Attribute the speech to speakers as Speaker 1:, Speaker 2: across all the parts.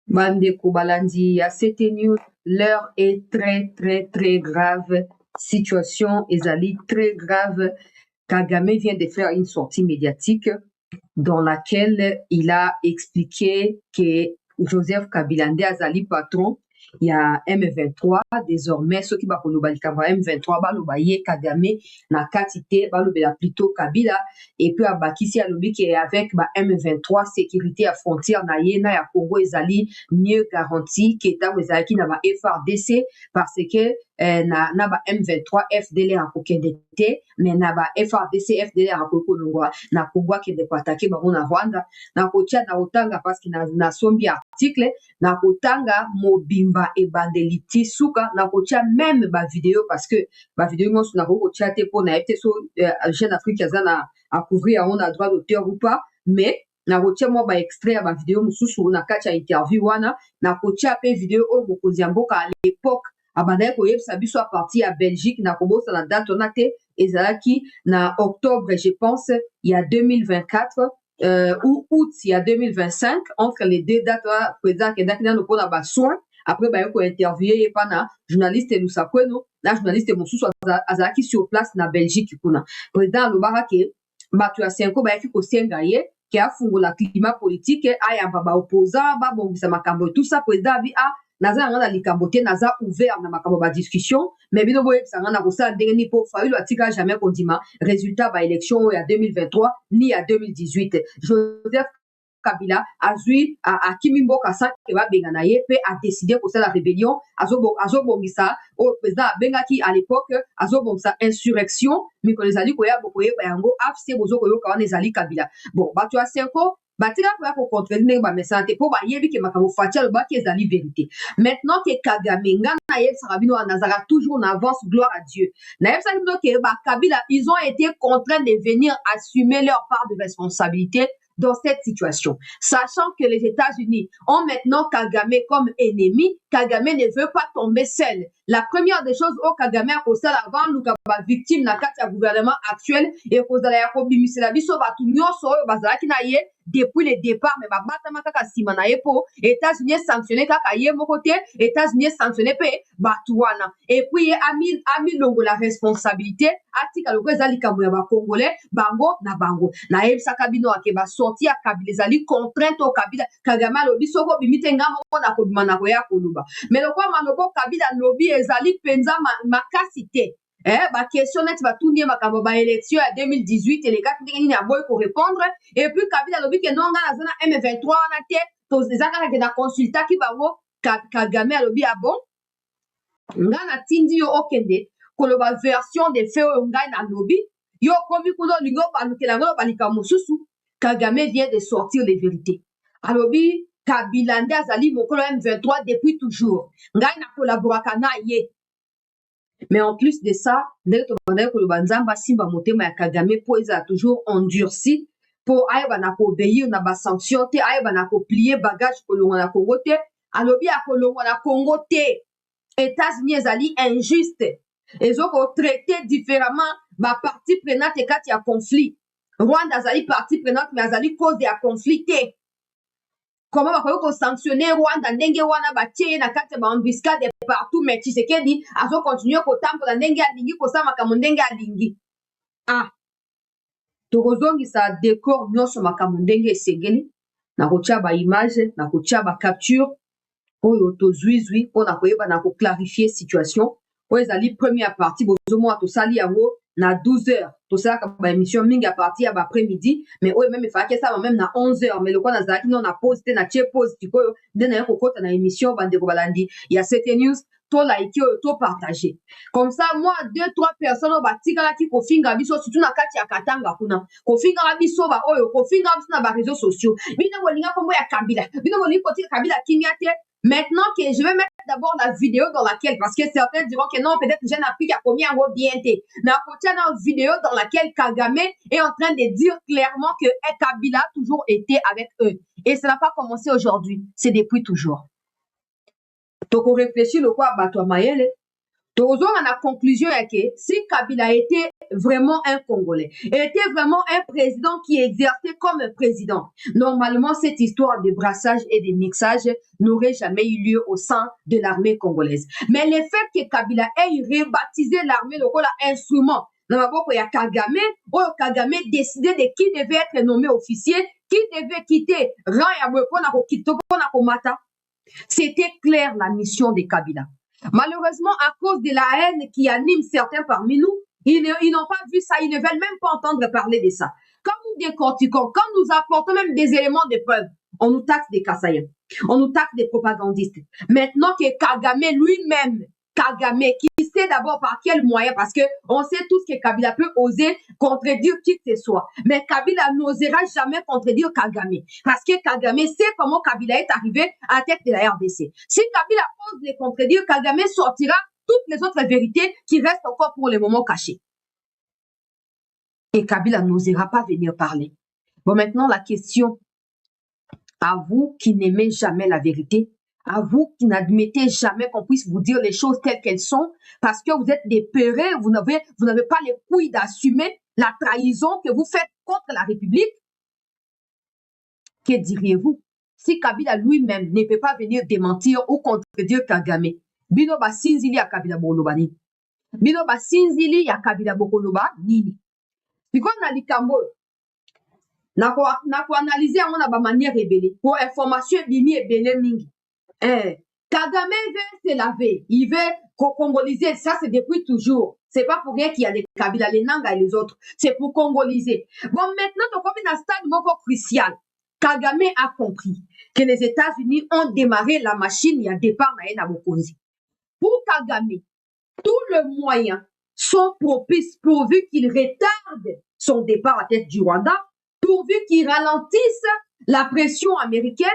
Speaker 1: Bande Kobalandi, à CT News, l'heure est très, très, très grave. Situation Ezali très grave. Kagame vient de faire une sortie médiatique dans laquelle il a expliqué que Joseph Kabila Nde azali patron, il y a M23 désormais ceux qui bakoloba likamba M23 baloba ye Kagame na katite balobela plutôt Kabila et puis abakisi alobi ke avec ba M23 sécurité à frontière na ye na ya Congo ezali mieux garanti que tango ezalaki na ba FRDC parce que na ba M23 FDL akokende te mais na ba FRDC FDL akokolongwa na Congo akende koatake bango na Rwanda na kotia na otanga parce que na sombi article na kotanga mobimba ebandeli ti suka na kotia même ba vidéo parce que ba vidéo mo na kotia te po na ete so Jeune Afrique aza na à couvrir on a droit d'auteur ou pas mais na kotia mo ba extrait ya ba vidéo mususu na kati ya interview wana na kotia pe vidéo o mokonzi ya mboka à l'époque abandaki koyebisa biso à partir à Belgique na kobosa na date on a te ezalaki na octobre je pense il y a 2024 ou août il y a 2025 entre les deux dates président kendaki nano mpona basoin après baye kointerviewe ye mpa na journaliste Lusakweno na journaliste mosusu azalaki sur place na Belgique kuna président alobaka ke bato ya senko bayaki kosenga ye ke afungola climat politique ayamba baopposant babongisa makambo tout ça président abi naza yanga na likambo te naza ouvert na makambo badiscussion mais bino boyebisa nga na kosala ndenge nini mpo fayulu atika jamais kondima résultat baélection oyo ya 2023 ni ya 2018 Joseph Kabila azwi akimi mboka sa ke babenga na ye mpe adeside kosala rébellion azobongisa oyo président abengaki à l'époque azobongisa insurrection mikolo ezali koyeba yango afc bozokoyoka wana ezali Kabila bon bato ya senko batika koya kocontreli ndenge bamesana te mpo bayebi ke makambo faci alobaki ezali vérité maintenant ke Kagame nga nayebisaka bino wana nazalaka toujours na avance gloire à Dieu nayebisaki bino ke bakabila ils ont été contraints de venir assumer leur part de responsabilité dans cette situation, sachant que les États-Unis ont maintenant Kagame comme ennemi. Kagame ne veut pas tomber seul. La première des choses au Kagame a posé avant nous victime na kati ya gouvernement actuel et kozala ya kobimisela biso batu nyonso oyo bazalaki na ye depuis le départ mais babatama kaka nsima na ye po États-Unis sanctionné kaka ye moko te États-Unis sanctionné pe batu wana et puis ami longo la responsabilité atika loko eza likambo ya bakongolais bango na bango nayebisaka bino ake basorti ya Kabila ezali contrainte au Kabila Kagame alobi soko obimi te nga moko na kobima na koya koloba mais lokwa malobo Kabila lobi ezali penza makasi te question neti batuni ye makambo baélection ya 2018 elekaki ndenge nini aboyi korépondre et puis Kabila alobi ke non nga naza na M23 wana te eza kaka ke na consultaki bango Kagame alobi bon nga natindi yo okende koloba version de fait oyo ngai nalobi yo komi kuna olingi obalukela yango loba likambo mosusu Kagame vient de sortir les vérités alobi Kabila nde azali mokolo M23 depuis toujours ngai nakolaboraka na ye mais en plus de ça ndenge tobandaki koloba nzambe asimba motema ya Kagame mpo ezala toujours endurci mpo ayeba na koobéir na basanction te ayeba na koplie bagage kolongwa na Congo te alobi akolongwa na Congo te États-Unis ezali injuste ezokotraite différemment bapartie prenante kati ya conflit Rwanda azali partie prenante mais azali cause ya conflit te comment bakoki kosanctionne Rwanda ndenge wana batie ye na kati ya baembuscade partout mais Tshisekedi azokontinue kotambola ndenge alingi kosala makambo ndenge alingi tokozongisa décor nyonso makambo ndenge esengeli na kotia baimage na kotia bacapture oyo tozwizwi mpona koyeba na koclarifie situation oyo ezali première partie bozomona tosali yango na 12h tosalaka baémission mingi à partir ya baprès-midi mais oyo même efalaki esala même na 11h mais lokwa nazalaki no na pause te na tie pause sikoyo nde naye kokota na émission bandeko balandi ya CT News tolaiki oyo topartage comme ça moi 2-3 personnes oyo batikalaki kofinga biso surtout na kati ya Katanga kuna kofingaka biso oyo kofingaka biso na baréseaux sociaux bino bolinga kombo ya Kabila bino bolingi kotika Kabila kimia te maintenant que je vais mettre d'abord la vidéo dans laquelle, parce que certains diront que non, peut-être Jeune Afrique a commis un gros bien été. Mais à côté d'une vidéo dans laquelle Kagame est en train de dire clairement que Kabila a toujours été avec eux. Et ça n'a pas commencé aujourd'hui, c'est depuis toujours. Donc on réfléchit le quoi à Bato Mayele. Toujours à la conclusion est que si Kabila était vraiment un Congolais, était vraiment un président qui exerçait comme un président, normalement cette histoire de brassage et de mixage n'aurait jamais eu lieu au sein de l'armée congolaise. Mais le fait que Kabila ait rebaptisé l'armée le rôle instrument, dans la il y a Kagame, Kagame décidé de qui devait être nommé officier, qui devait quitter c'était clair la mission de Kabila. Malheureusement, à cause de la haine qui anime certains parmi nous, ils n'ont pas vu ça, ils ne veulent même pas entendre parler de ça. Quand nous décortiquons, quand nous apportons même des éléments de preuve, on nous taxe des Kassaïens, on nous taxe des propagandistes. Maintenant que Kagame lui-même, Kagame, qui sait d'abord par quel moyen, parce que on sait tous que Kabila peut oser contredire qui que ce soit. Mais Kabila n'osera jamais contredire Kagame. Parce que Kagame sait comment Kabila est arrivé à la tête de la RDC. Si Kabila ose les contredire, Kagame sortira toutes les autres vérités qui restent encore pour le moment cachées. Et Kabila n'osera pas venir parler. Bon, maintenant, la question à vous qui n'aimez jamais la vérité, à vous qui n'admettez jamais qu'on puisse vous dire les choses telles qu'elles sont, parce que vous êtes des peureux, vous n'avez pas les couilles d'assumer la trahison que vous faites contre la République. Que diriez-vous si Kabila lui-même ne peut pas venir démentir ou contredire Kagame? Bino basinzili ya Kabila boloba nini? Bino basinzili ya Kabila boloba nini? Siko na likambo na ko analyser yango na ba manière ebele pour information bimi ebele mingi. Kagame veut se laver, il veut congoliser, ça c'est depuis toujours. C'est pas pour rien qu'il y a les Kabila, les Nanga et les autres. C'est pour congoliser. Bon, maintenant, donc, on est dans un stade beaucoup crucial. Kagame a compris que les États-Unis ont démarré la machine, il y a départ na Bokonzi. Pour Kagame, tous les moyens sont propices pourvu qu'il retarde son départ à tête du Rwanda, pourvu qu'il ralentisse la pression américaine,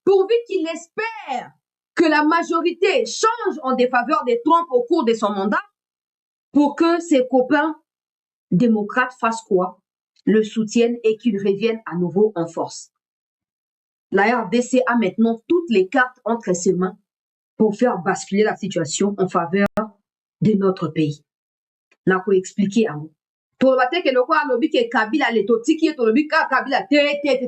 Speaker 1: pourvu qu'il espère que la majorité change en défaveur de Trump au cours de son mandat, pour que ses copains démocrates fassent quoi? Le soutiennent et qu'ils reviennent à nouveau en force. La RDC a maintenant toutes les cartes entre ses mains pour faire basculer la situation en faveur de notre pays. N'a ko expliquer à vous. Tolobate ke loko alobi ke Kabila le totiki tolobi ka Kabila te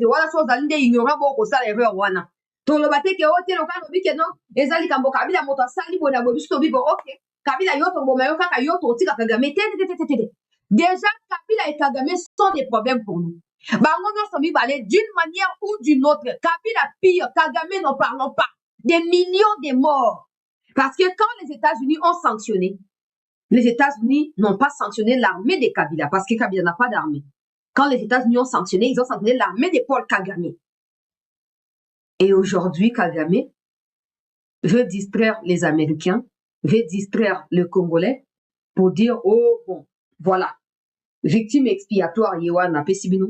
Speaker 1: wala so zalinde ignorant bo ko sala erreur wana. Tolobate ke ote loko alobi ke non ezali kambo Kabila moto sali bona bobi so bi bo OK. Kabila yoto bo mayo kaka yoto tika Kagame te. Déjà Kabila et Kagame sont des problèmes pour nous. Bango no so mi balé d'une manière ou d'une autre. Kabila pire, Kagame n'en parlons pas. Des millions de morts. Parce que quand les États-Unis ont sanctionné, les États-Unis n'ont pas sanctionné l'armée de Kabila parce que Kabila n'a pas d'armée. Quand les États-Unis ont sanctionné, ils ont sanctionné l'armée de Paul Kagame. Et aujourd'hui, Kagame veut distraire les Américains, veut distraire le Congolais pour dire, oh bon, voilà, victime expiatoire, Yewana Pesibino,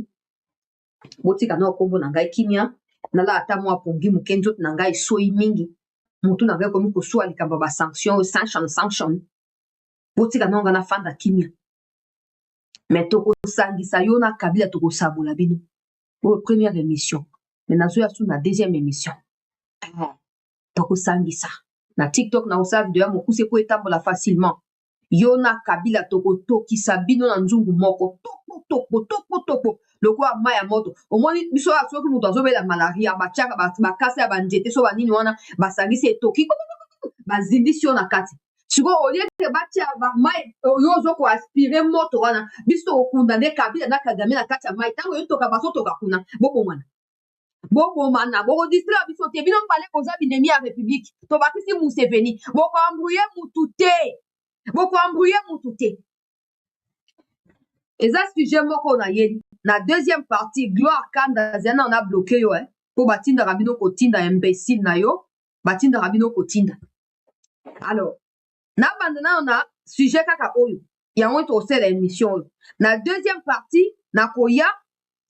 Speaker 1: Botika no Kombo Nangai Kinya, Nala Atamwa Pongi Mukenjot Nangai Soi Mingi, Mutu Nangai Komu Kosua Likababa sanction, sanction. Botika no Gana Fanda Kimia. Mais Toko Sangisa Yona Kabila Toko Sabola Bino. Pour la première émission. Mais Nazoya sous la deuxième émission. Toko Sangisa. Na TikTok na usa video mo kuse ko etambola facilement. Yona Kabila Toko Toki Sabino na nzungu moko. Toko. Le quoi maya moto. Au moins biso a so ko muto azobe la malaria ba chaka ba kase ya banjete so banini wana ba sangisa toki. Ba zindisi na kati. Siko olie ke batia ba mai yozo ko aspirer moto wana biso okundane Kabila na Kagame na kati ya mai tango yo toka baso toka kuna bobo mana boko distraire biso te bino mbale koza binemi ya République to bakisi Museveni boko embrouiller mutute eza sujet moko na yeli na deuxième partie Gloire Kanda zena on a bloqué yo po batinda rabino kotinda imbécile na yo batinda rabino kotinda alors na bandana on a sujet kaka oyo yango to sel émission na deuxième partie na koya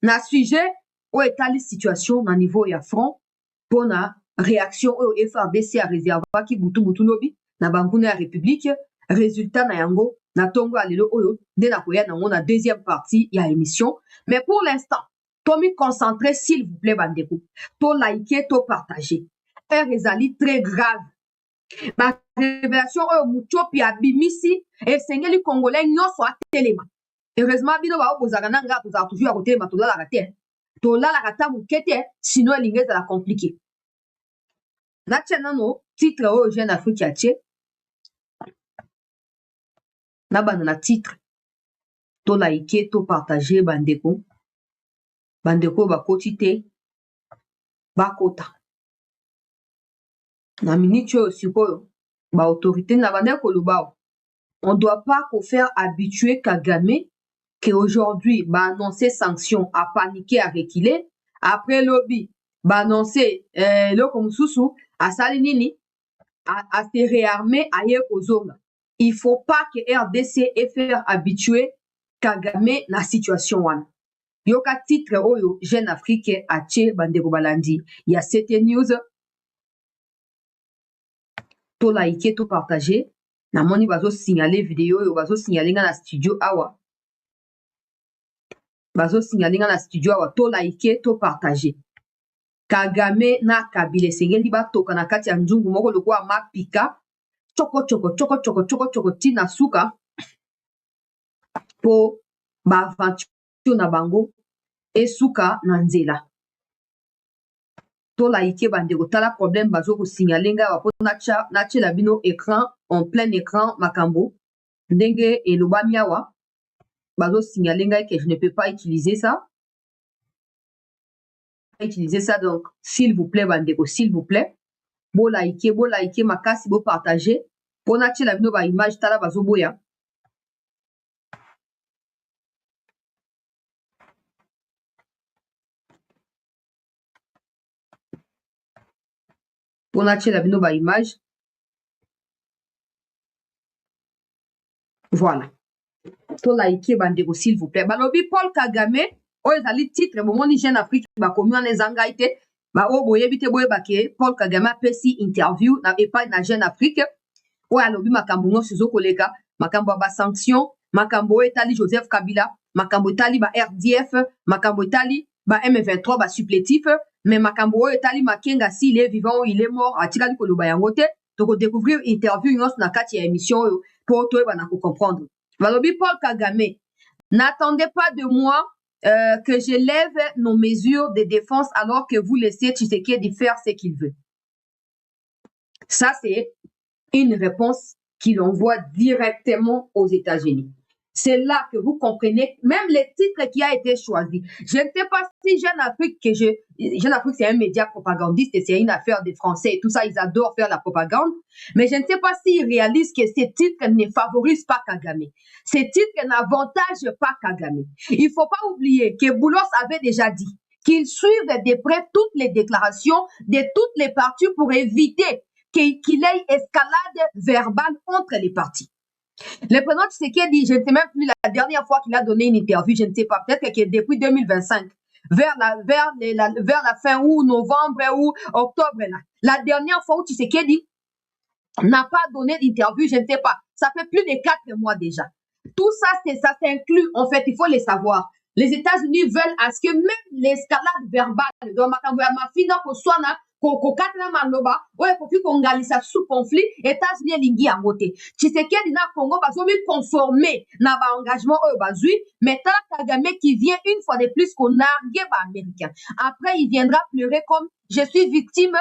Speaker 1: na sujet o etali situation na niveau ya front pour na réaction au FRDC a réservé ki butu lobi na banguna ya République résultat na yango na tongo alelo oyo de na koya na na deuxième partie ya émission mais pour l'instant to mi concentrer s'il vous plaît bandeko to liker to partager ezali très grave Ba révélation oyo muchopi abimisi esengeli congolais nyonso atelema. Heureusement bino ba obozaka na nga tozala toujours à kotelema tolalaka te. Tolalaka ta moke te sinon elingi ezala compliqué. Natia nano titre oyo Jeune Afrique atie. Na banda na titre. To like, to partager bandeko. Bandeko bakoti te. Bakota. Na minute oyo sikoyo ba autorité na bandeko lubao. On ne doit pas faire habituer Kagame qu'aujourd'hui, bah annoncer sanctions, à paniquer, à reculer. Après lobby, bah annoncer le comme sousou, à salinini, à se réarmer ailleurs aux zones. Il faut pas que RDC ait faire habituer Kagame na situation wana. Yoka titre oyo Jeune Afrique atie bandeko balandi. Il y a cette news. To like, to partager. Na moni bazo signaler vidéo yo bazo signaler nga na studio awa. Bazo signaler nga na studio awa to like to partager. Kagame na Kabila sengeli ba toka na kati ya nzungu moko lokwa mapika choko tina suka po ba aventure na bango esuka na nzela. To like bandeko tala problème bazo ko signaler nga wapo na tchela bino écran en plein écran makambo ndenge elobami awa bazo signaler nga que je ne peux pas utiliser ça. Utiliser ça donc s'il vous plaît bandeko s'il vous plaît bo like makasi bo partager pour na tchela bino ba image tala bazo boya. Pour na tchela bino ba image. Voilà. To like bandeko s'il vous plaît. Balobi Paul Kagame oyo ezali titre bomoni Jeune Afrique bakomi wana ezanga ite ba oyo boyebi te boyeba ke Paul Kagame apesi interview na epai na Jeune Afrique oyo alobi makambo nyonso ezokoleka makambo ya basanction makambo oyo etali Joseph Kabila makambo etali ba RDF makambo etali ba M23 basupplétif mais makambo oyo etali Makenga s'il est vivant ou il est mort atikali koloba yango te tokodécouvrir interview nyonso na kati ya émission oyo po toyeba na kocomprendre. Balobi Paul Kagame, n'attendez pas de moi que je lève nos mesures de défense alors que vous laissez Tshisekedi faire ce qu'il veut. Ça, c'est une réponse qu'il envoie directement aux États-Unis. C'est là que vous comprenez même le titre qui a été choisi. Je ne sais pas si Jeune Afrique, Jeune Afrique c'est un média propagandiste et c'est une affaire des Français et tout ça, ils adorent faire la propagande. Mais je ne sais pas s'ils réalisent que ces titres ne favorisent pas Kagame. Ces titres n'avantagent pas Kagame. Il ne faut pas oublier que Boulos avait déjà dit qu'ils suivent de près toutes les déclarations de toutes les parties pour éviter qu'il y ait escalade verbale entre les partis. Le président Tshisekedi, je ne sais même plus la dernière fois qu'il a donné une interview, je ne sais pas, peut-être que depuis 2025, vers la fin ou novembre ou octobre, la dernière fois où Tshisekedi n'a pas donné d'interview, je ne sais pas, ça fait plus de 4 mois déjà. Tout ça, ça s'inclut, en fait, il faut le savoir. Les États-Unis veulent à ce que même l'escalade verbale de Mafina Koswana kokatela maloba oyo ekoki kongalisa sous conflit États-Unis elingi yango te Tshisekedi na Congo bazomi conformer na baengagement oyo bazwi mais tala Kagame qui vient une fois de plus qu'on nargue ba américain après il viendra pleurer comme je suis victime.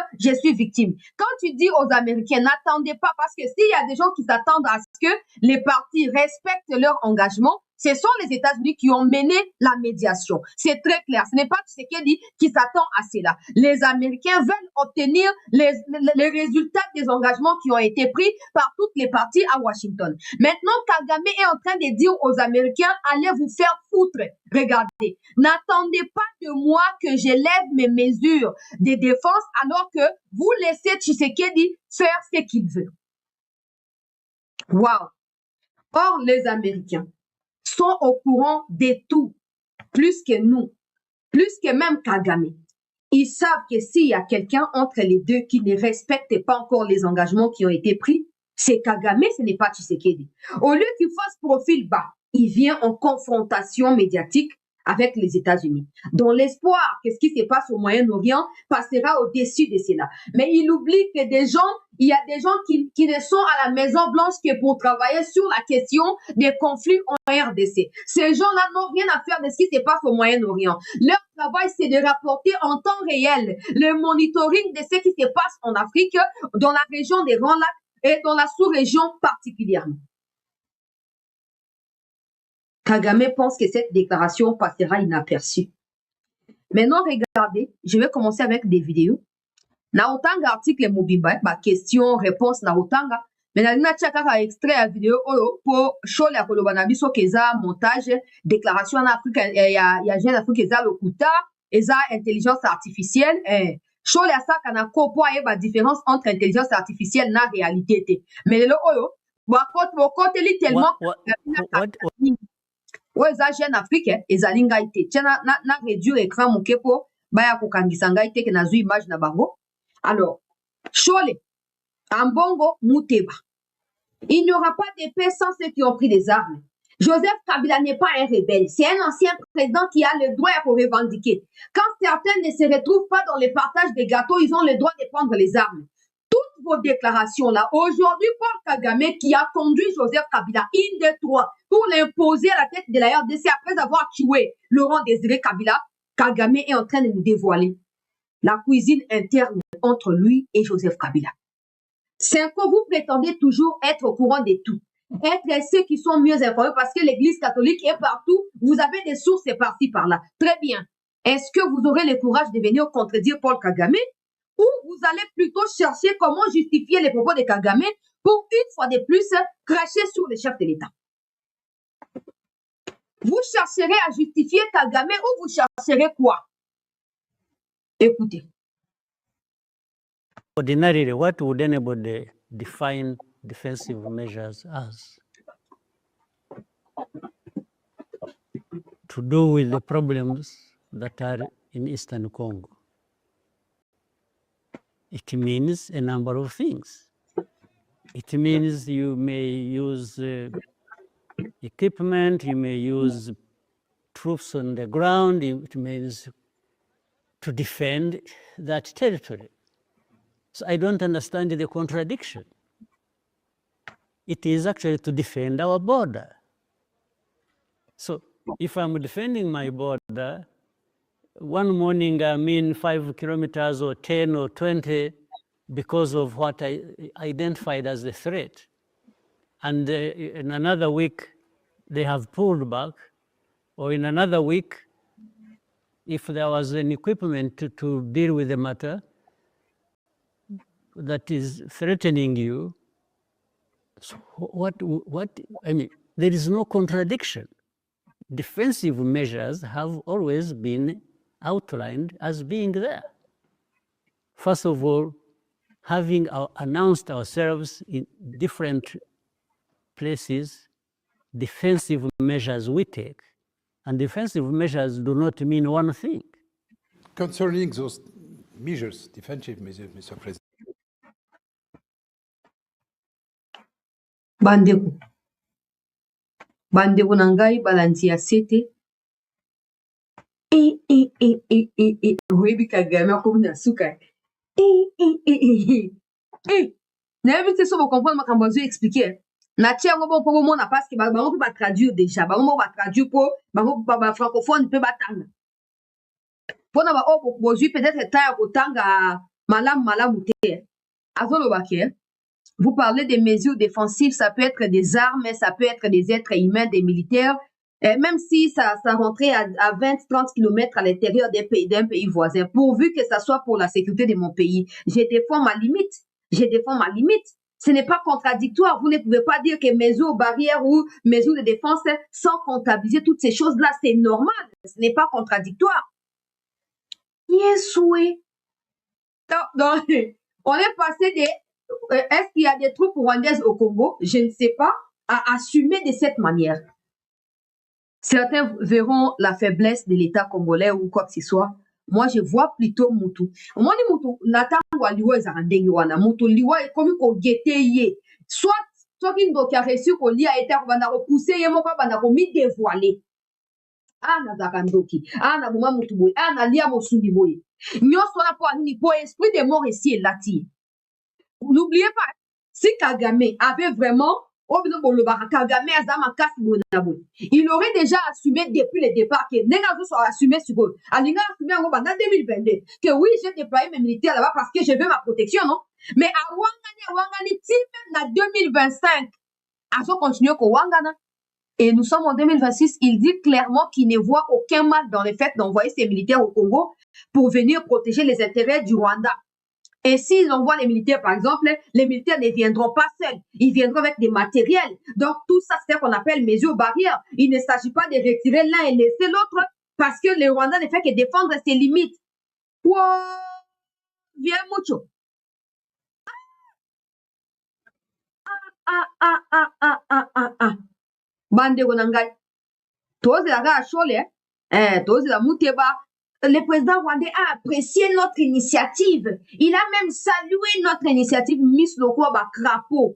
Speaker 1: Quand tu dis aux Américains n'attendez pas parce que s'il y a des gens qui s'attendent à ce que les partis respectent leur engagement, ce sont les États-Unis qui ont mené la médiation. C'est très clair. Ce n'est pas Tshisekedi qui s'attend à cela. Les Américains veulent obtenir les résultats des engagements qui ont été pris par toutes les parties à Washington. Maintenant, Kagame est en train de dire aux Américains, allez vous faire foutre. Regardez, n'attendez pas de moi que je lève mes mesures de défense alors que vous laissez Tshisekedi faire ce qu'il veut. Wow. Or, les Américains sont au courant de tout, plus que nous, plus que même Kagame. Ils savent que s'il y a quelqu'un entre les deux qui ne respecte pas encore les engagements qui ont été pris, c'est Kagame, ce n'est pas Tshisekedi. Au lieu qu'il fasse profil bas, il vient en confrontation médiatique avec les États-Unis, dans l'espoir que ce qui se passe au Moyen-Orient passera au-dessus de cela. Mais il oublie que il y a des gens qui ne sont à la Maison-Blanche que pour travailler sur la question des conflits en RDC. Ces gens-là n'ont rien à faire de ce qui se passe au Moyen-Orient. Leur travail, c'est de rapporter en temps réel le monitoring de ce qui se passe en Afrique, dans la région des Grands Lacs et dans la sous-région particulièrement. Kagame pense que cette déclaration passera inaperçue. Maintenant, regardez, je vais commencer avec des vidéos. Na otanga article mobimba, ba question, réponse na otanga. Mais na tchaka extrait à vidéo pour show la koloba biso keza montage, déclaration en Afrique, ya jeune Afrique keza lokuta, eza intelligence artificielle, show la ça kana ko po ba différence entre intelligence artificielle na réalité. Mais le ba côté littéralement ouais, ça jeune Afrique, ezali ngai te. Tiens, na réduire écran moke po baya kokangisa ngai te ke nazu image na bango. Alors, Chole, Ambongo, Mouteba. Il n'y aura pas de paix sans ceux qui ont pris des armes. Joseph Kabila n'est pas un rebelle. C'est un ancien président qui a le droit pour revendiquer. Quand certains ne se retrouvent pas dans le partage des gâteaux, ils ont le droit de prendre les armes. Toutes vos déclarations là, aujourd'hui, Paul Kagame qui a conduit Joseph Kabila, une des trois, pour l'imposer à la tête de la RDC après avoir tué Laurent Désiré Kabila, Kagame est en train de nous dévoiler la cuisine interne entre lui et Joseph Kabila. C'est que vous prétendez toujours être au courant de tout, être ceux qui sont mieux informés parce que l'Église catholique est partout, vous avez des sources par-ci par-là. Très bien. Est-ce que vous aurez le courage de venir contredire Paul Kagame ou vous allez plutôt chercher comment justifier les propos de Kagame pour une fois de plus cracher sur le chef de l'État? Vous chercherez à justifier Kagame ou vous chercherez quoi? Écoutez.
Speaker 2: Ordinarily, what would anybody define defensive measures as? To do with the problems that are in Eastern Congo. It means a number of things. It means you may use equipment, you may use troops on the ground, it means to defend that territory. So I don't understand the contradiction. It is actually to defend our border. So if I'm defending my border, one morning I'm in 5 kilometers or 10 or 20 because of what I identified as a threat. And in another week, they have pulled back, or in another week, if there was an equipment to deal with the matter that is threatening you, so what, I mean, there is no contradiction. Defensive measures have always been outlined as being there. First of all, having announced ourselves in different places, defensive measures we take, and defensive measures do not mean one thing.
Speaker 3: Concerning those measures, defensive measures, Mr. President.
Speaker 1: Bandeko nangai balanzi ya sete. Oyebi Kagame akomi na suka. Nayebi te so bocomprendre makambo azo expliquer. Na tia yango bon po bomona parce que bango mpe batraduire déjà. Bango moko batraduire po bango francophone mpe batanga. Mpona baoyo bozwi peut-être ta ya kotanga malamu te. Azoloba ke vous parlez des mesures défensives, ça peut être des armes, ça peut être des êtres humains, des militaires, même si ça rentrait à 20-30 km à l'intérieur d'un pays voisin, pourvu que ça soit pour la sécurité de mon pays. Je défends ma limite. Je défends ma limite. Ce n'est pas contradictoire. Vous ne pouvez pas dire que mesures barrières ou mesures de défense sans comptabiliser toutes ces choses-là, c'est normal. Ce n'est pas contradictoire. Yes, oui. Donc, on est passé des... Est-ce qu'il y a des troupes rwandaises au Congo? Je ne sais pas. À assumer de cette manière. Certains verront la faiblesse de l'État congolais ou quoi que ce soit. Moi, je vois plutôt Moutou. Moi, ni Moutou, Natango liwa ezarandenge wana. Moutou liwa komi ko gete ye. Soit qui a reçu qu'on lit a été repoussé, et mon papa n'a pas mis dévoilé. ana zakandoki, ana boma mutuboy, ana lia mosundi boy. Nyonso na po anini po esprit de mort ici et là. N'oubliez pas, si Kagame avait vraiment, il aurait déjà assumé depuis le départ que Nengazo soit assumé sur eux. Alinga assumé en 2022 que oui, j'ai déployé mes militaires là-bas parce que je veux ma protection, non? Mais à Wangani, même en 2025, à ce continuer qu'au Wangana. Et nous sommes en 2026, il dit clairement qu'il ne voit aucun mal dans le fait d'envoyer ses militaires au Congo pour venir protéger les intérêts du Rwanda. Et s'ils envoient les militaires, par exemple, les militaires ne viendront pas seuls. Ils viendront avec des matériels. Donc, tout ça, c'est ce qu'on appelle mesures barrières. Il ne s'agit pas de retirer l'un et laisser l'autre parce que le Rwanda ne fait que défendre ses limites. Wow! Viens, mucho. Bande gonangai. Tozi la ga chole, tozi la muteba. Le président rwandais a apprécié notre initiative. Il a même salué notre initiative Miss Lokoba Crapaud.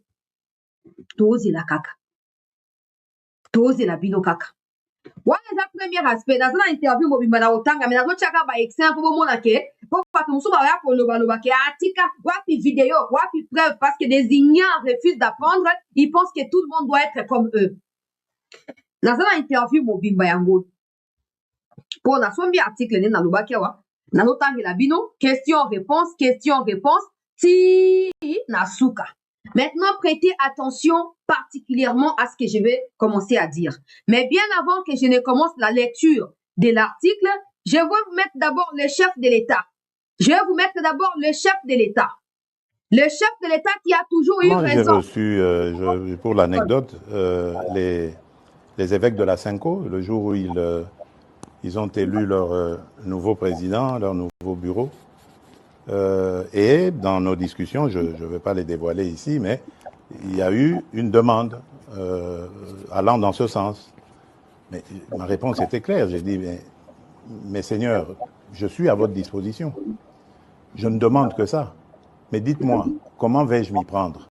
Speaker 1: Tozi la kaka. Tozi la bino kaka. Ouais, c'est le premier aspect. Dans une interview, mobimba na otanga, mais dans une chaka ba exemple pour mona ke, pour pas que musu ba ya pour loba ke atika, wapi vidéo, wapi preuve parce que des ignorants refusent d'apprendre, ils pensent que tout le monde doit être comme eux. Dans une interview mobimba yango. Pour la sombi article ne na lobaki wa, na otanga la bino, question réponse, si na suka. Maintenant, prêtez attention particulièrement à ce que je vais commencer à dire. Mais bien avant que je ne commence la lecture de l'article, je vais vous mettre d'abord le chef de l'État. Je vais vous mettre d'abord le chef de l'État. Le chef de l'État qui a toujours eu raison.
Speaker 4: J'ai reçu, pour l'anecdote, les évêques de la Cinco, le jour où ils ont élu leur nouveau président, leur nouveau bureau. Et dans nos discussions, je ne vais pas les dévoiler ici, mais il y a eu une demande allant dans ce sens. Mais ma réponse était claire. J'ai dit, mais seigneurs, je suis à votre disposition. Je ne demande que ça. Mais dites-moi, comment vais-je m'y prendre?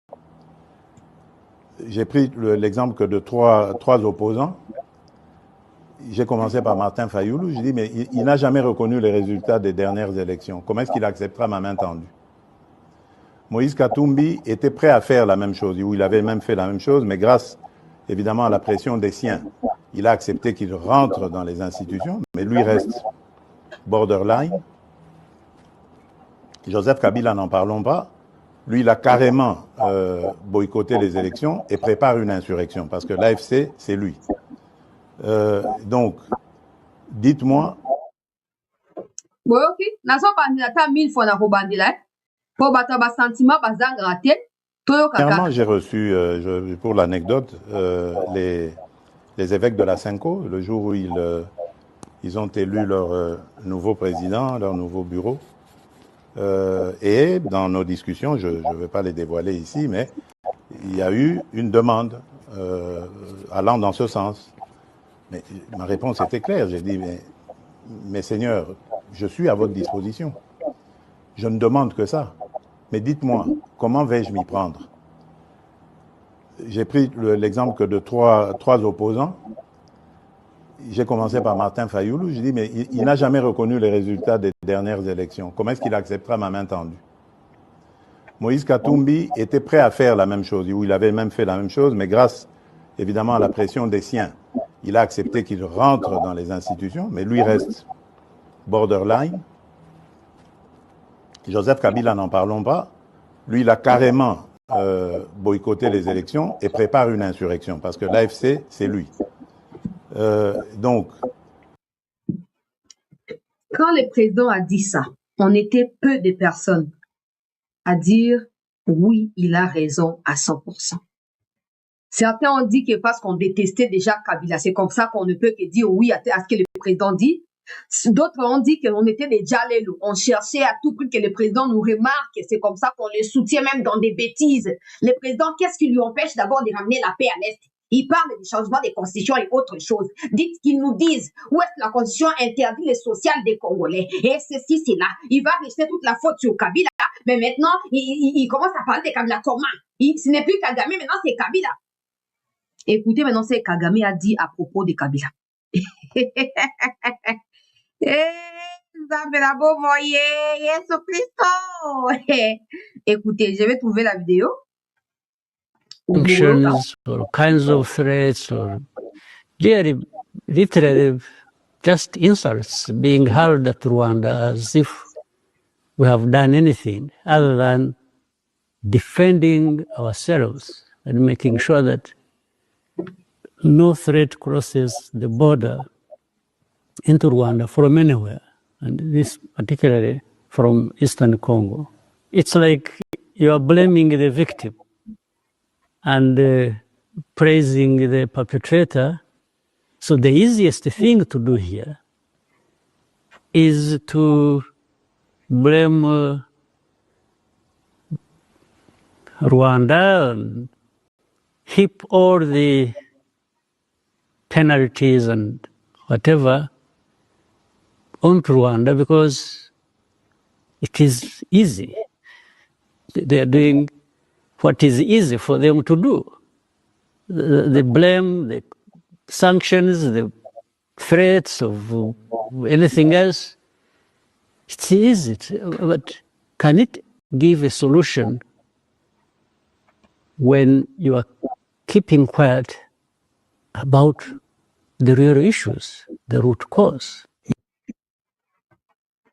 Speaker 4: J'ai pris l'exemple que de trois opposants. J'ai commencé par Martin Fayoulou. Je dis, mais il n'a jamais reconnu les résultats des dernières élections. Comment est-ce qu'il acceptera ma main tendue? Moïse Katumbi était prêt à faire la même chose, ou il avait même fait la même chose, mais grâce, évidemment, à la pression des siens, il a accepté qu'il rentre dans les institutions, mais lui reste borderline. Joseph Kabila, n'en parlons pas. Lui, il a carrément boycotté les élections et prépare une insurrection, parce que l'AFC, c'est lui. Donc, dites-moi.
Speaker 1: Oui, ok. Naso bandilata 1000 fois na bandila. Pour battre bas sentiment bas raté.
Speaker 4: Dernièrement, j'ai reçu, pour l'anecdote, les évêques de la Cinco, le jour où ils ont élu leur nouveau président, leur nouveau bureau. Et dans nos discussions, je ne vais pas les dévoiler ici, mais il y a eu une demande allant dans ce sens. Mais ma réponse était claire. J'ai dit, mais seigneurs, je suis à votre disposition. Je ne demande que ça. Mais dites-moi, comment vais-je m'y prendre? J'ai pris l'exemple que de trois opposants. J'ai commencé par Martin Fayoulou. Je dis, mais il n'a jamais reconnu les résultats des dernières élections. Comment est-ce qu'il acceptera ma main tendue? Moïse Katumbi était prêt à faire la même chose, ou il avait même fait la même chose, mais grâce, évidemment, à la pression des siens, il a accepté qu'il rentre dans les institutions, mais lui reste borderline. Joseph Kabila, n'en parlons pas. Lui, il a carrément boycotté les élections et prépare une insurrection, parce que l'AFC, c'est lui. Donc,
Speaker 1: quand le président a dit ça, on était peu de personnes à dire oui, il a raison à 100%. Certains ont dit que parce qu'on détestait déjà Kabila, c'est comme ça qu'on ne peut que dire oui à ce que le président dit. D'autres ont dit qu'on était des Djalelo. On cherchait à tout prix que le président nous remarque. C'est comme ça qu'on le soutient même dans des bêtises. Le président, qu'est-ce qui lui empêche d'abord de ramener la paix à l'Est? Il parle du changement des constitutions et autres choses. Dites qu'ils nous disent où est-ce que la constitution interdit les sociales des Congolais. Et ceci, c'est là. Il va rester toute la faute sur Kabila. Mais maintenant, il commence à parler de Kabila comment? Ce n'est plus Kagame, maintenant c'est Kabila. Écoutez maintenant ce que Kagame a dit à propos de Kabila. Yesu Christo. Écoutez, je vais trouver la vidéo.
Speaker 2: Sanctions or kinds of threats or really, literally, just insults being hurled at Rwanda as if we have done anything other than defending ourselves and making sure that no threat crosses the border into Rwanda from anywhere, and this particularly from Eastern Congo. It's like you are blaming the victim and praising the perpetrator. So the easiest thing to do here is to blame Rwanda and heap all the penalties and whatever onto Rwanda because it is easy. They are doing what is easy for them to do. The blame, the sanctions, the threats of anything else, it's easy. But can it give a solution when you are keeping quiet about the real issues, the root cause?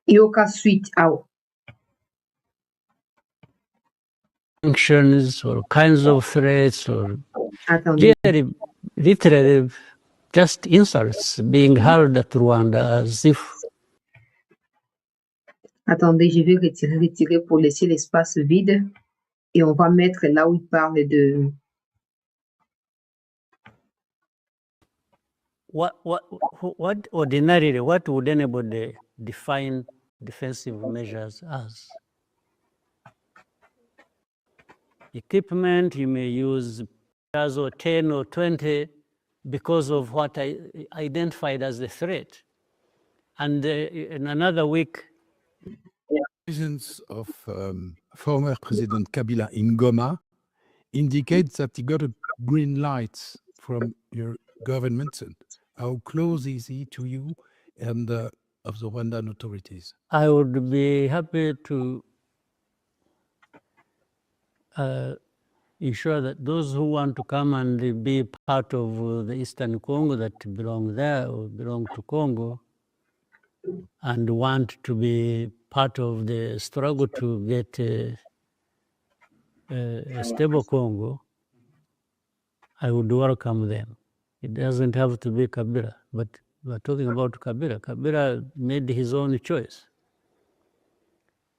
Speaker 1: Yoka suite out.
Speaker 2: Sanctions or kinds of threats or
Speaker 1: Attendez.
Speaker 2: literally just insults being hurled at Rwanda as if
Speaker 1: Attendez, je vais retirer pour laisser l'espace vide. Et on va mettre là où il parle de...
Speaker 2: what ordinarily, what would anybody define defensive measures as? Equipment, you may use or 10 or 20 because of what I identified as a threat. And in another week,
Speaker 3: Presence of former President Kabila in Goma indicates that he got a green light from your government. And how close is he to you and of the Rwandan authorities?
Speaker 2: I would be happy to ensure that those who want to come and be part of the Eastern Congo that belong there or belong to Congo and want to be part of the struggle to get a stable Congo, I would welcome them. It doesn't have to be Kabila, but we're talking about Kabila. Kabila made his own choice.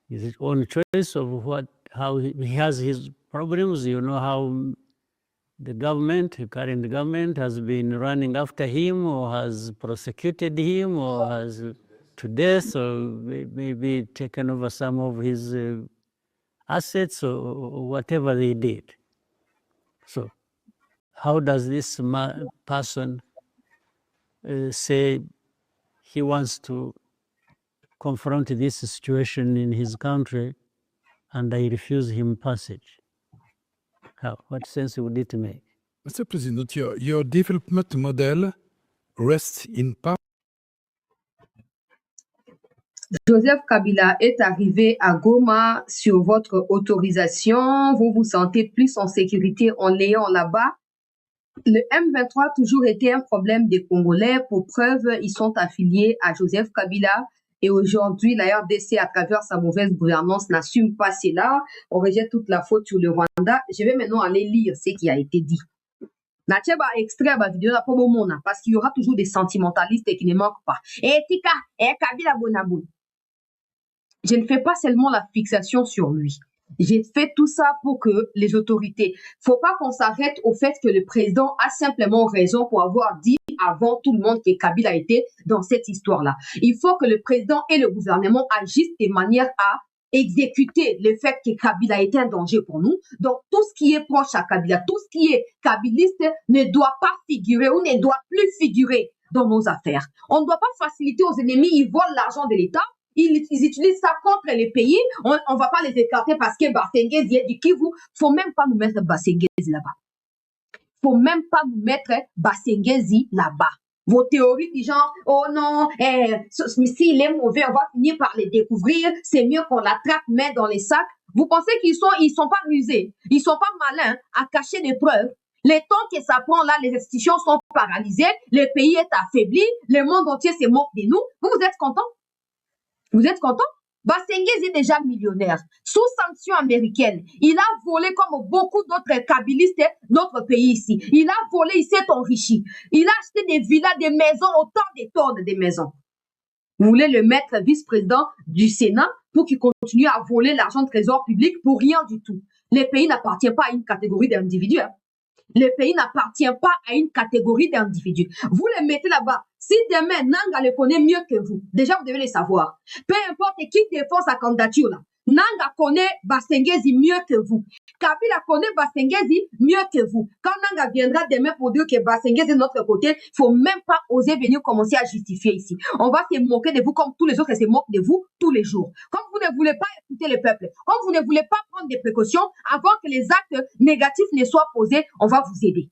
Speaker 2: His own choice of how he has his problems. You know how the current government has been running after him or has prosecuted him or has to death or maybe taken over some of his assets or whatever they did. So how does this person say he wants to confront this situation in his country and I refuse him passage? How? What sense would it make?
Speaker 3: Mr. President, your development model rests in part.
Speaker 1: Joseph Kabila est arrivé à Goma sur votre autorisation. Vous vous sentez plus en sécurité en l'ayant là-bas. Le M23 a toujours été un problème des Congolais. Pour preuve, ils sont affiliés à Joseph Kabila. Et aujourd'hui, la RDC, à travers sa mauvaise gouvernance, n'assume pas cela. On rejette toute la faute sur le Rwanda. Je vais maintenant aller lire ce qui a été dit. Extrait vidéo parce qu'il y aura toujours des sentimentalistes qui ne manquent pas. Tika, Kabila Bonabou. Je ne fais pas seulement la fixation sur lui. J'ai fait tout ça pour que les autorités... Faut pas qu'on s'arrête au fait que le président a simplement raison pour avoir dit avant tout le monde que Kabila était dans cette histoire-là. Il faut que le président et le gouvernement agissent de manière à exécuter le fait que Kabila était un danger pour nous. Donc, tout ce qui est proche à Kabila, tout ce qui est kabiliste ne doit pas figurer ou ne doit plus figurer dans nos affaires. On ne doit pas faciliter aux ennemis, ils volent l'argent de l'État. Ils utilisent ça contre les pays. On ne va pas les écarter parce que Basengezi est du Kivu. Faut même pas nous mettre Basengezi là-bas. Faut même pas nous mettre Basengezi là-bas. Vos théories du genre, oh non, s'il est mauvais, on va finir par les découvrir, c'est mieux qu'on l'attrape, met dans les sacs. Vous pensez qu'ils sont pas rusés, ils sont pas malins à cacher des preuves. Les temps que ça prend là, les institutions sont paralysées, le pays est affaibli, le monde entier se moque de nous. Vous êtes contents? Vous êtes contents? Bassengezi est déjà millionnaire. Sous sanctions américaines, il a volé comme beaucoup d'autres kabylistes notre pays ici. Il a volé, il s'est enrichi. Il a acheté des villas, des maisons, autant de tonnes de maisons. Vous voulez le mettre vice-président du Sénat pour qu'il continue à voler l'argent de trésor public pour rien du tout. Le pays n'appartient pas à une catégorie d'individus. Hein. Le pays n'appartient pas à une catégorie d'individus. Vous les mettez là-bas. Si demain, Nanga le connaît mieux que vous, déjà vous devez le savoir. Peu importe qui défend sa candidature là, Nanga connaît Bassengezi mieux que vous. Kabila connaît Bassengezi mieux que vous. Quand Nanga viendra demain pour dire que Bassengezi est de notre côté, il faut même pas oser venir commencer à justifier ici. On va se moquer de vous comme tous les autres se moquent de vous tous les jours. Comme vous ne voulez pas écouter le peuple, comme vous ne voulez pas prendre des précautions avant que les actes négatifs ne soient posés, on va vous aider.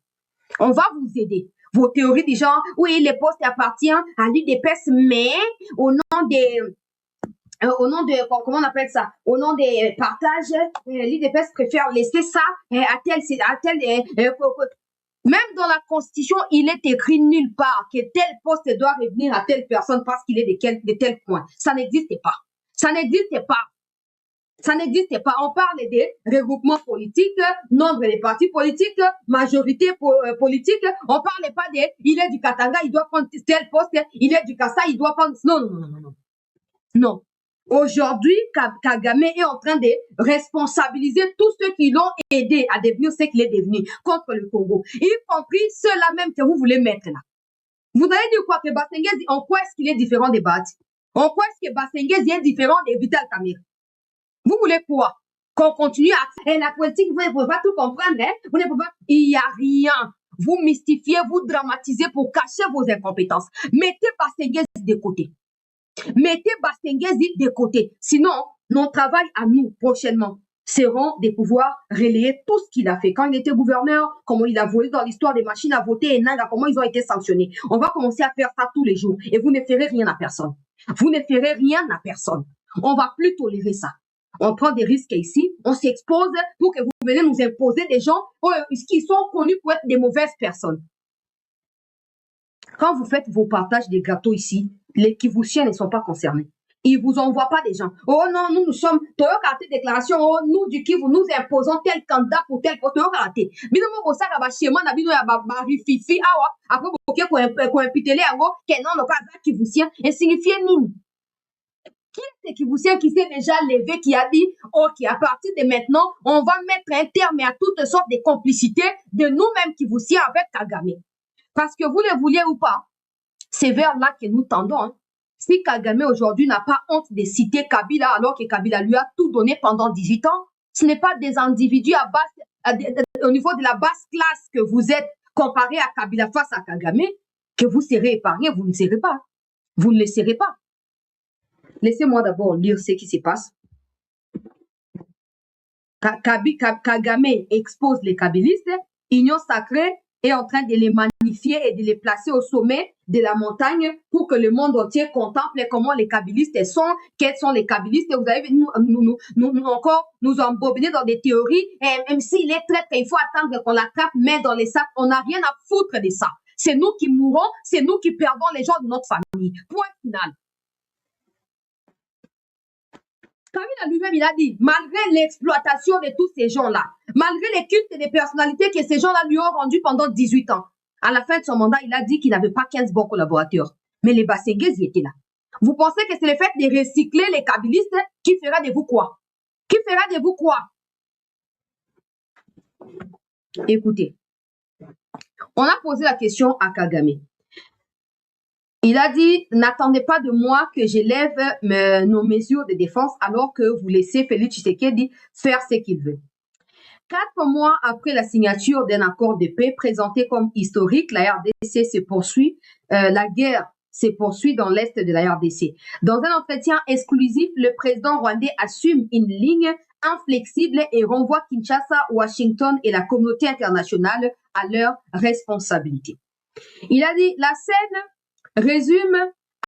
Speaker 1: On va vous aider. Vos théories du genre, oui, les postes appartiennent à l'UDPS, mais au nom des... comment on appelle ça? Au nom des partages, l'UDPS préfère laisser ça à tel, même dans la Constitution, il est écrit nulle part que tel poste doit revenir à telle personne parce qu'il est de tel point. Ça n'existe pas. Ça n'existe pas. Ça n'existe pas. On parle des regroupements politiques, nombre des partis politiques, majorité politique. On parle pas des, il est du Katanga, il doit prendre tel poste, il est du Kassa, il doit prendre, non. Non. Aujourd'hui, Kagame est en train de responsabiliser tous ceux qui l'ont aidé à devenir ce qu'il est devenu contre le Congo, y compris ceux-là même que vous voulez mettre là. Vous allez dire quoi que Bassengezi, en quoi est-ce qu'il est différent des Bati? En quoi est-ce que Bassengezi est différent de Vital Kamerhe? Vous voulez quoi? Qu'on continue à... la politique, vous ne pouvez pas tout comprendre, hein? Vous ne pouvez pas... Il n'y a rien. Vous mystifiez, vous dramatisez pour cacher vos incompétences. Mettez Bassengezi de côté. Mettez Bassengezi de côté. Sinon, notre travail à nous, prochainement, seront de pouvoir relayer tout ce qu'il a fait. Quand il était gouverneur, comment il a volé dans l'histoire des machines à voter et Nanga, comment ils ont été sanctionnés. On va commencer à faire ça tous les jours. Et vous ne ferez rien à personne. Vous ne ferez rien à personne. On va plus tolérer ça. On prend des risques ici, on s'expose pour que vous venez nous imposer des gens qui sont connus pour être des mauvaises personnes. Quand vous faites vos partages des gâteaux ici, les Kivusiens ne sont pas concernés. Ils vous envoient pas des gens. Oh non, nous sommes, Toyokarate déclaration, oh, nous du Kivu, nous imposons tel candidat pour tel poste, Toyokarate. Binomo Osaka, Bachema, Nabino, Barififi, Awa, après, qu'on impitele, Awo, Kenon, le cas Kivusien, insignifié Nini. Qui est ce Kivousien qui s'est déjà levé, qui a dit, ok, à partir de maintenant, on va mettre un terme à toutes sortes de complicités de nous-mêmes Kivusiens avec Kagame. Parce que vous le vouliez ou pas, c'est vers là que nous tendons. Hein. Si Kagame aujourd'hui n'a pas honte de citer Kabila alors que Kabila lui a tout donné pendant 18 ans, ce n'est pas des individus au niveau de la basse classe que vous êtes comparé à Kabila face à Kagame que vous serez épargné, vous ne serez pas. Vous ne le serez pas. Laissez-moi d'abord lire ce qui se passe. Kagame expose les kabylistes, Union sacrée est en train de les magnifier et de les placer au sommet de la montagne pour que le monde entier contemple comment les kabylistes sont, quels sont les kabylistes. Vous avez nous embobiner dans des théories, et même s'il est traître, il faut attendre qu'on l'attrape, mais dans les sacs, on n'a rien à foutre de ça. C'est nous qui mourrons, c'est nous qui perdons les gens de notre famille. Point final. Kabila lui-même, il a dit, malgré l'exploitation de tous ces gens-là, malgré les cultes des personnalités que ces gens-là lui ont rendus pendant 18 ans, à la fin de son mandat, il a dit qu'il n'avait pas 15 bons collaborateurs. Mais les Bassengezi étaient là. Vous pensez que c'est le fait de recycler les kabylistes qui fera de vous quoi? Qui fera de vous quoi? Écoutez, on a posé la question à Kagame. Il a dit, n'attendez pas de moi que j'élève nos mesures de défense alors que vous laissez Félix Tshisekedi faire ce qu'il veut. 4 mois après la signature d'un accord de paix présenté comme historique, la RDC se poursuit, la guerre se poursuit dans l'est de la RDC. Dans un entretien exclusif, le président rwandais assume une ligne inflexible et renvoie Kinshasa, Washington et la communauté internationale à leur responsabilité. Il a dit, la scène résume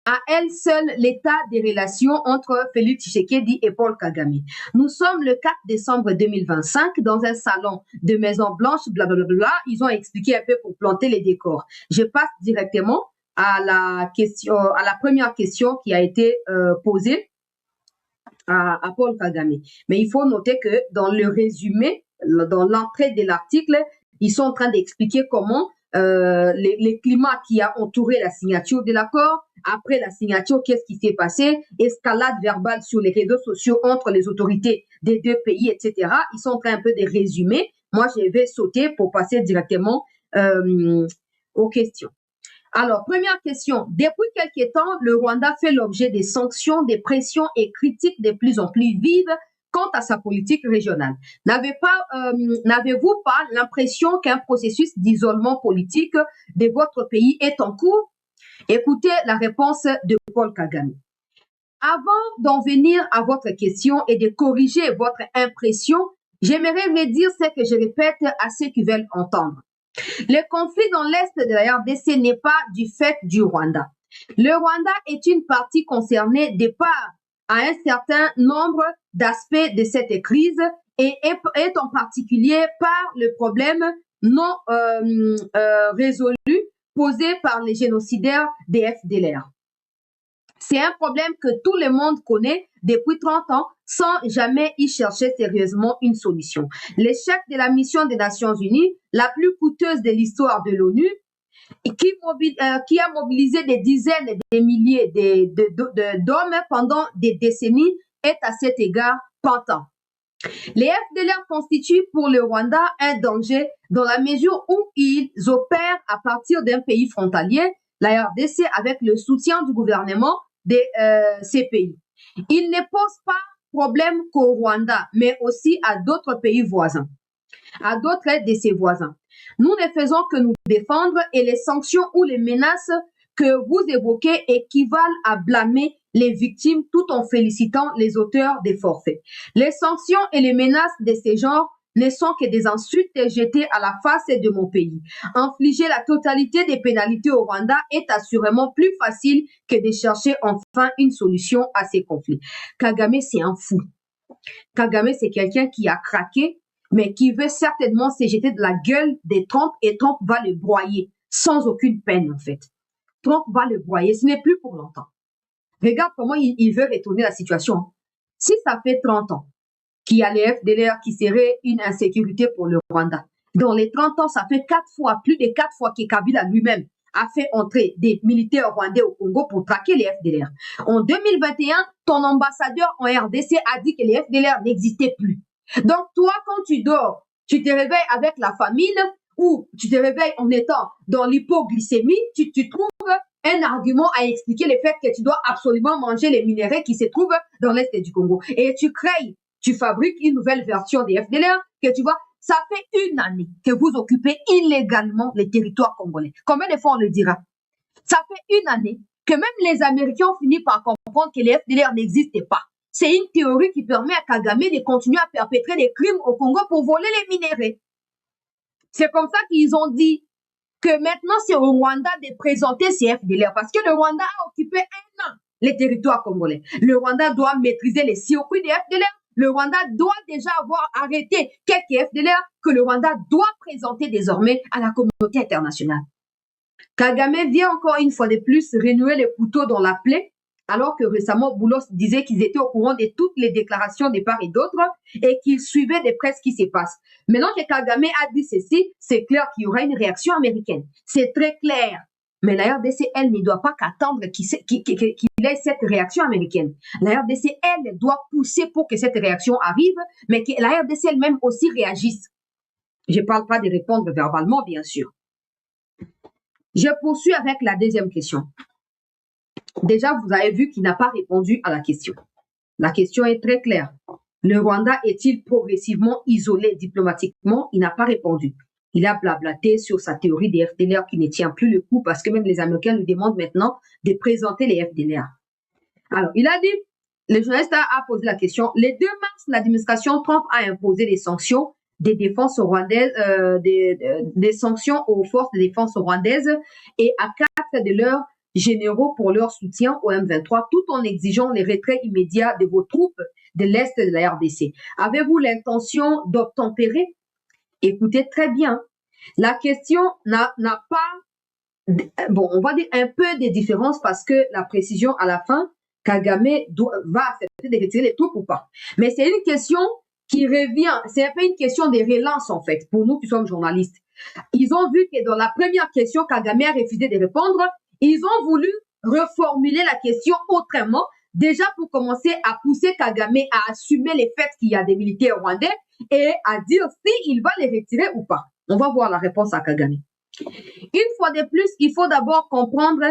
Speaker 1: à elle seule l'état des relations entre Félix Tshisekedi et Paul Kagame. Nous sommes le 4 décembre 2025 dans un salon de Maison Blanche, blablabla. Ils ont expliqué un peu pour planter les décors. Je passe directement à la première question qui a été posée à Paul Kagame. Mais il faut noter que dans le résumé, dans l'entrée de l'article, ils sont en train d'expliquer comment les climats qui a entouré la signature de l'accord. Après la signature, qu'est-ce qui s'est passé? Escalade verbale sur les réseaux sociaux entre les autorités des deux pays, etc. Ils sont en train un peu de résumer. Moi, je vais sauter pour passer directement aux questions. Alors, première question. Depuis quelques temps, le Rwanda fait l'objet des sanctions, des pressions et critiques de plus en plus vives quant à sa politique régionale. N'avez-vous pas l'impression qu'un processus d'isolement politique de votre pays est en cours? Écoutez la réponse de Paul Kagame. Avant d'en venir à votre question et de corriger votre impression, j'aimerais redire ce que je répète à ceux qui veulent entendre. Le conflit dans l'Est de la RDC n'est pas du fait du Rwanda. Le Rwanda est une partie concernée de part à un certain nombre d'aspects de cette crise et est en particulier par le problème non résolu posé par les génocidaires des FDLR. C'est un problème que tout le monde connaît depuis 30 ans sans jamais y chercher sérieusement une solution. L'échec de la mission des Nations Unies, la plus coûteuse de l'histoire de l'ONU, qui a mobilisé des dizaines et des milliers d'hommes pendant des décennies, est à cet égard patent. Les FDLR constituent pour le Rwanda un danger dans la mesure où ils opèrent à partir d'un pays frontalier, la RDC, avec le soutien du gouvernement de ces pays. Ils ne posent pas problème qu'au Rwanda, mais aussi à d'autres pays voisins, à d'autres de ses voisins. Nous ne faisons que nous défendre et les sanctions ou les menaces que vous évoquez équivalent à blâmer les victimes tout en félicitant les auteurs des forfaits. Les sanctions et les menaces de ce genre ne sont que des insultes jetées à la face de mon pays. Infliger la totalité des pénalités au Rwanda est assurément plus facile que de chercher enfin une solution à ces conflits. Kagame, c'est un fou. Kagame, c'est quelqu'un qui a craqué, mais qui veut certainement se jeter de la gueule de Trump et Trump va le broyer sans aucune peine, en fait. Trump va le broyer, ce n'est plus pour longtemps. Regarde comment il veut retourner la situation. Si ça fait 30 ans qu'il y a les FDLR qui seraient une insécurité pour le Rwanda, dans les 30 ans, ça fait plus de 4 fois que Kabila lui-même a fait entrer des militaires rwandais au Congo pour traquer les FDLR. En 2021, ton ambassadeur en RDC a dit que les FDLR n'existaient plus. Donc toi, quand tu dors, tu te réveilles avec la famine ou tu te réveilles en étant dans l'hypoglycémie, tu trouves un argument à expliquer le fait que tu dois absolument manger les minéraux qui se trouvent dans l'Est du Congo. Et tu fabriques une nouvelle version des FDLR que tu vois, ça fait une année que vous occupez illégalement les territoires congolais. Combien de fois on le dira? Ça fait une année que même les Américains ont fini par comprendre que les FDLR n'existaient pas. C'est une théorie qui permet à Kagame de continuer à perpétrer des crimes au Congo pour voler les minéraux. C'est comme ça qu'ils ont dit que maintenant c'est au Rwanda de présenter ces FDLR parce que le Rwanda a occupé un an les territoires congolais. Le Rwanda doit maîtriser les circuits des FDLR. Le Rwanda doit déjà avoir arrêté quelques FDLR que le Rwanda doit présenter désormais à la communauté internationale. Kagame vient encore une fois de plus renouer les couteaux dans la plaie, alors que récemment Boulos disait qu'ils étaient au courant de toutes les déclarations de part et d'autre et qu'ils suivaient de près ce qui se passe. Maintenant que Kagame a dit ceci, c'est clair qu'il y aura une réaction américaine. C'est très clair. Mais la RDC, elle, ne doit pas qu'attendre qu'il ait cette réaction américaine. La RDC, elle, doit pousser pour que cette réaction arrive, mais que la RDC elle-même aussi réagisse. Je ne parle pas de répondre verbalement, bien sûr. Je poursuis avec la deuxième question. Déjà, vous avez vu qu'il n'a pas répondu à la question. La question est très claire. Le Rwanda est-il progressivement isolé diplomatiquement? Il n'a pas répondu. Il a blablaté sur sa théorie des FDLR qui ne tient plus le coup parce que même les Américains lui demandent maintenant de présenter les FDLR. Alors, il a dit, le journaliste a posé la question, le 2 mars, l'administration Trump a imposé des sanctions des défenses rwandaises, des sanctions aux forces de défense rwandaises et à 4 de leurs généraux pour leur soutien au M23, tout en exigeant les retraits immédiats de vos troupes de l'Est de la RDC. Avez-vous l'intention d'obtempérer? Écoutez très bien. La question n'a pas... Bon, on va dire un peu des différences parce que la précision à la fin, Kagame va accepter de retirer les troupes ou pas. Mais c'est une question qui revient, c'est un peu une question de relance en fait, pour nous qui sommes journalistes. Ils ont vu que dans la première question, Kagame a refusé de répondre. Ils ont voulu reformuler la question autrement, déjà pour commencer à pousser Kagame à assumer les faits qu'il y a des militaires rwandais et à dire s'il va les retirer ou pas. On va voir la réponse à Kagame. Une fois de plus, il faut d'abord comprendre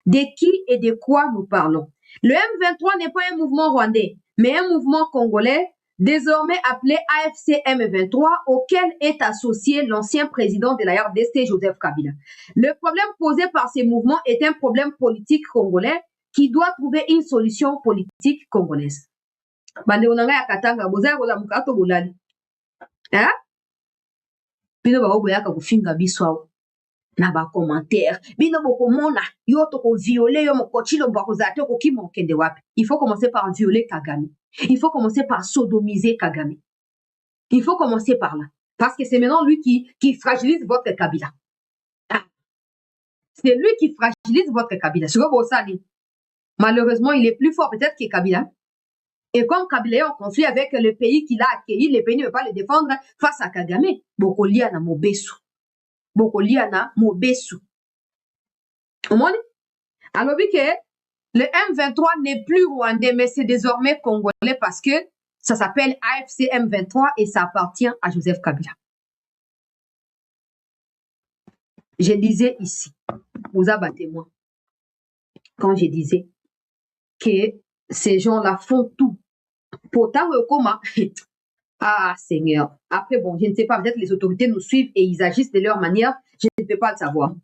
Speaker 1: de qui et de quoi nous parlons. Le M23 n'est pas un mouvement rwandais, mais un mouvement congolais, désormais appelé AFC M23, auquel est associé l'ancien président de la RDC, Joseph Kabila. Le problème posé par ces mouvements est un problème politique congolais qui doit trouver une solution politique congolaise. Hein? Bino baoboyaka kofinga biso awa na ba commentaire bino bokomona yo toko violer yo mokochilo bakozala te kokima okende wapi. Il faut commencer par violer Kagame. Il faut commencer par sodomiser Kagame. Il faut commencer par là parce que c'est maintenant lui qui fragilise votre Kabila. Ah. C'est lui qui fragilise votre Kabila. Malheureusement, il est plus fort peut-être que Kabila. Et comme Kabila est en conflit avec le pays qu'il a accueilli, le pays ne veut pas le défendre face à Kagame. Bokoliana Mobesu. Bokoliana Mobesu. Alors, oui que le M23 n'est plus rwandais, mais c'est désormais congolais parce que ça s'appelle AFC M23 et ça appartient à Joseph Kabila. Je disais ici, vous abattez-moi, quand je disais que ces gens-là font tout pour comment. Ah, Seigneur. Après, bon, je ne sais pas, peut-être les autorités nous suivent et ils agissent de leur manière. Je ne peux pas le savoir.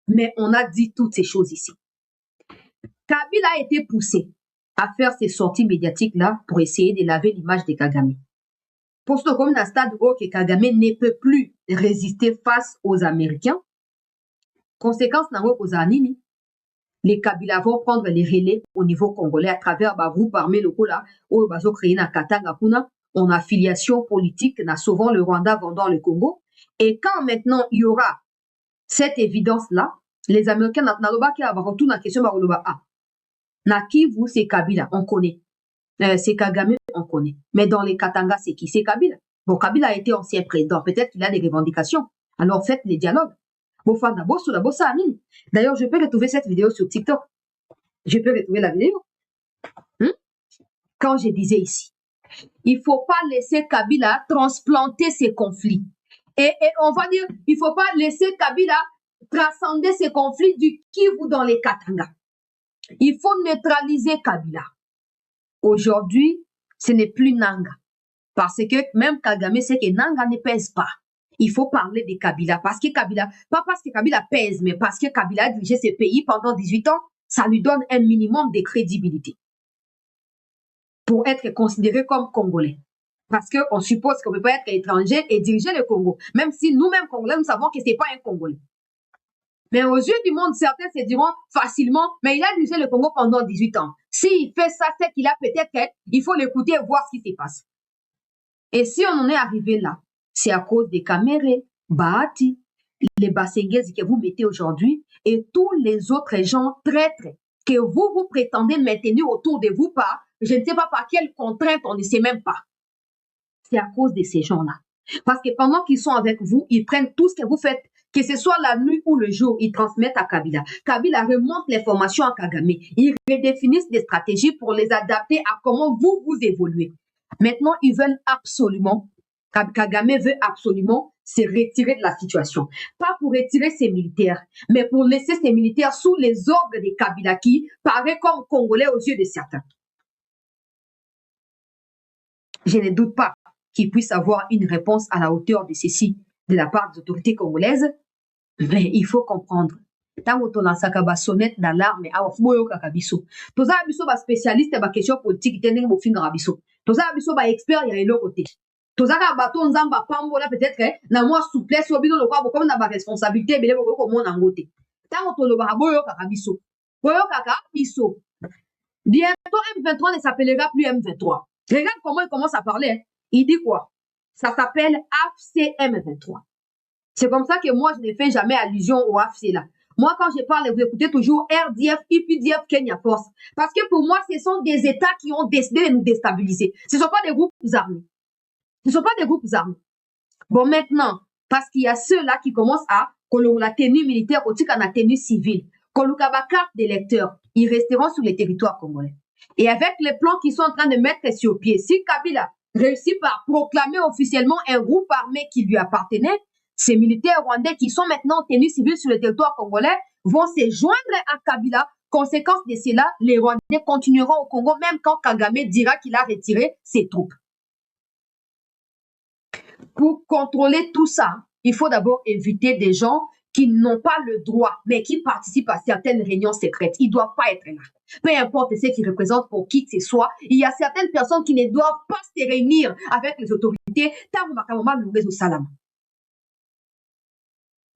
Speaker 1: Mais on a dit toutes ces choses ici. Kabila a été poussé à faire ces sorties médiatiques-là pour essayer de laver l'image de Kagame. Pour ce comme dans le stade où Kagame ne peut plus résister face aux Américains, conséquence, les Kabila vont prendre les relais au niveau congolais à travers le groupe armé local là, où ils ont créé Katanga Kuna. On a affiliation politique, na souvent le Rwanda vendant le Congo. Et quand maintenant il y aura cette évidence-là, les Américains n'ont qui avoir retour dans la question na Kivu, c'est Kabila, on connaît. C'est Kagame, on connaît. Mais dans les Katanga, c'est qui? C'est Kabila. Bon, Kabila a été ancien président, peut-être qu'il a des revendications. Alors faites les dialogues. D'ailleurs, je peux retrouver cette vidéo sur TikTok. Je peux retrouver la vidéo. Quand je disais ici, il ne faut pas laisser Kabila transplanter ses conflits. Et on va dire, il ne faut pas laisser Kabila transcender ses conflits du Kivu dans les Katanga. Il faut neutraliser Kabila. Aujourd'hui, ce n'est plus Nanga. Parce que même Kagame sait que Nanga ne pèse pas. Il faut parler de Kabila. Parce que Kabila, pas parce que Kabila pèse, mais parce que Kabila a dirigé ce pays pendant 18 ans, ça lui donne un minimum de crédibilité pour être considéré comme Congolais. Parce qu'on suppose qu'on ne peut pas être étranger et diriger le Congo. Même si nous-mêmes, Congolais, nous savons que ce n'est pas un Congolais. Mais aux yeux du monde, certains se diront facilement, mais il a dirigé le Congo pendant 18 ans. S'il fait ça, c'est qu'il a peut-être, il faut l'écouter et voir ce qui se passe. Et si on en est arrivé là, c'est à cause des Kaméré, Bahati, les Bassengezi que vous mettez aujourd'hui et tous les autres gens traîtres que vous prétendez maintenir autour de vous par, je ne sais pas par quelle contrainte, on ne sait même pas. C'est à cause de ces gens-là. Parce que pendant qu'ils sont avec vous, ils prennent tout ce que vous faites, que ce soit la nuit ou le jour, ils transmettent à Kabila. Kabila remonte l'information à Kagame. Ils redéfinissent des stratégies pour les adapter à comment vous évoluez. Maintenant, ils veulent absolument, Kagame veut absolument se retirer de la situation. Pas pour retirer ses militaires, mais pour laisser ses militaires sous les ordres de Kabila qui paraît comme Congolais aux yeux de certains. Je ne doute pas qu'il puisse avoir une réponse à la hauteur de ceci de la part des autorités congolaises, mais il faut comprendre. Tant que on a sonnette d'alarme, toza biso ba spécialiste ba question politique tendeng mo finga biso. Toza biso ba expert ya elo côté. tozaka bato nzamba pambola peut-être na moi souplesse obino lokwa comme na ba responsabilité belé boko komona ngote tango tolobaka boyokaka biso bientôt M23 ne s'appellera plus M23. Regarde comment il commence à parler, hein. Il dit quoi? Ça s'appelle AFC-M23. C'est comme ça que moi je ne fais jamais allusion au AFC là. Moi, quand je parle, vous écoutez toujours RDF, IPDF, Kenya Force. Parce que pour moi, ce sont des États qui ont décidé de nous déstabiliser. Ce ne sont pas des groupes armés. Ce ne sont pas des groupes armés. Bon, maintenant, parce qu'il y a ceux-là qui commencent à, quand la tenue militaire, aussi qu'on a tenue civile, quand on a carte d'électeurs, ils resteront sur les territoires congolais. Et avec les plans qu'ils sont en train de mettre sur pied, si Kabila réussit par proclamer officiellement un groupe armé qui lui appartenait, ces militaires rwandais qui sont maintenant en tenue civile sur le territoire congolais vont se joindre à Kabila. Conséquence de cela, les Rwandais continueront au Congo même quand Kagame dira qu'il a retiré ses troupes. Pour contrôler tout ça, il faut d'abord éviter des gens qui n'ont pas le droit, mais qui participent à certaines réunions secrètes. Ils ne doivent pas être là. Peu importe ce qu'ils représentent pour qui que ce soit, il y a certaines personnes qui ne doivent pas se réunir avec les autorités.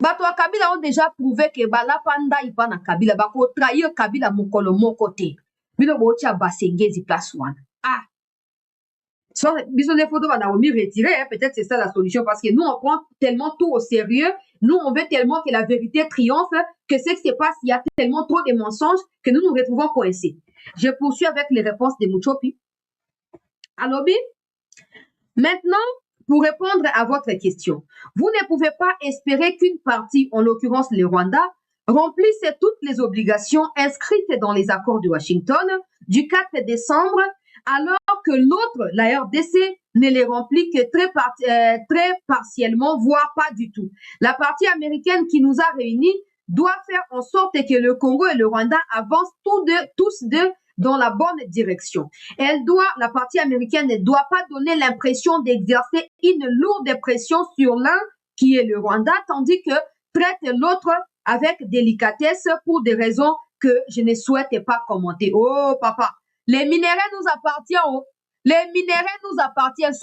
Speaker 1: Bato Kabila ont déjà prouvé que bala panda ipana Kabila bako trahir Kabila mokolo mokote. Bilo bocha basengezi place one. Ah. Soit biso les photos va retirer, hein, peut-être c'est ça la solution parce que nous on prend tellement tout au sérieux, nous on veut tellement que la vérité triomphe que ce qui se passe, il y a tellement trop de mensonges que nous nous retrouvons coincés. Je poursuis avec les réponses de Muchopi. Alors, maintenant, pour répondre à votre question, vous ne pouvez pas espérer qu'une partie, en l'occurrence le Rwanda, remplisse toutes les obligations inscrites dans les accords de Washington du 4 décembre, alors que l'autre, la RDC, ne les remplit que très partiellement, voire pas du tout. La partie américaine qui nous a réunis doit faire en sorte que le Congo et le Rwanda avancent tous deux dans la bonne direction. La partie américaine ne doit pas donner l'impression d'exercer une lourde pression sur l'un qui est le Rwanda, tandis que traite l'autre avec délicatesse pour des raisons que je ne souhaite pas commenter. Oh, papa, les minéraux nous appartiennent. Oh. Les minéraux nous appartiennent.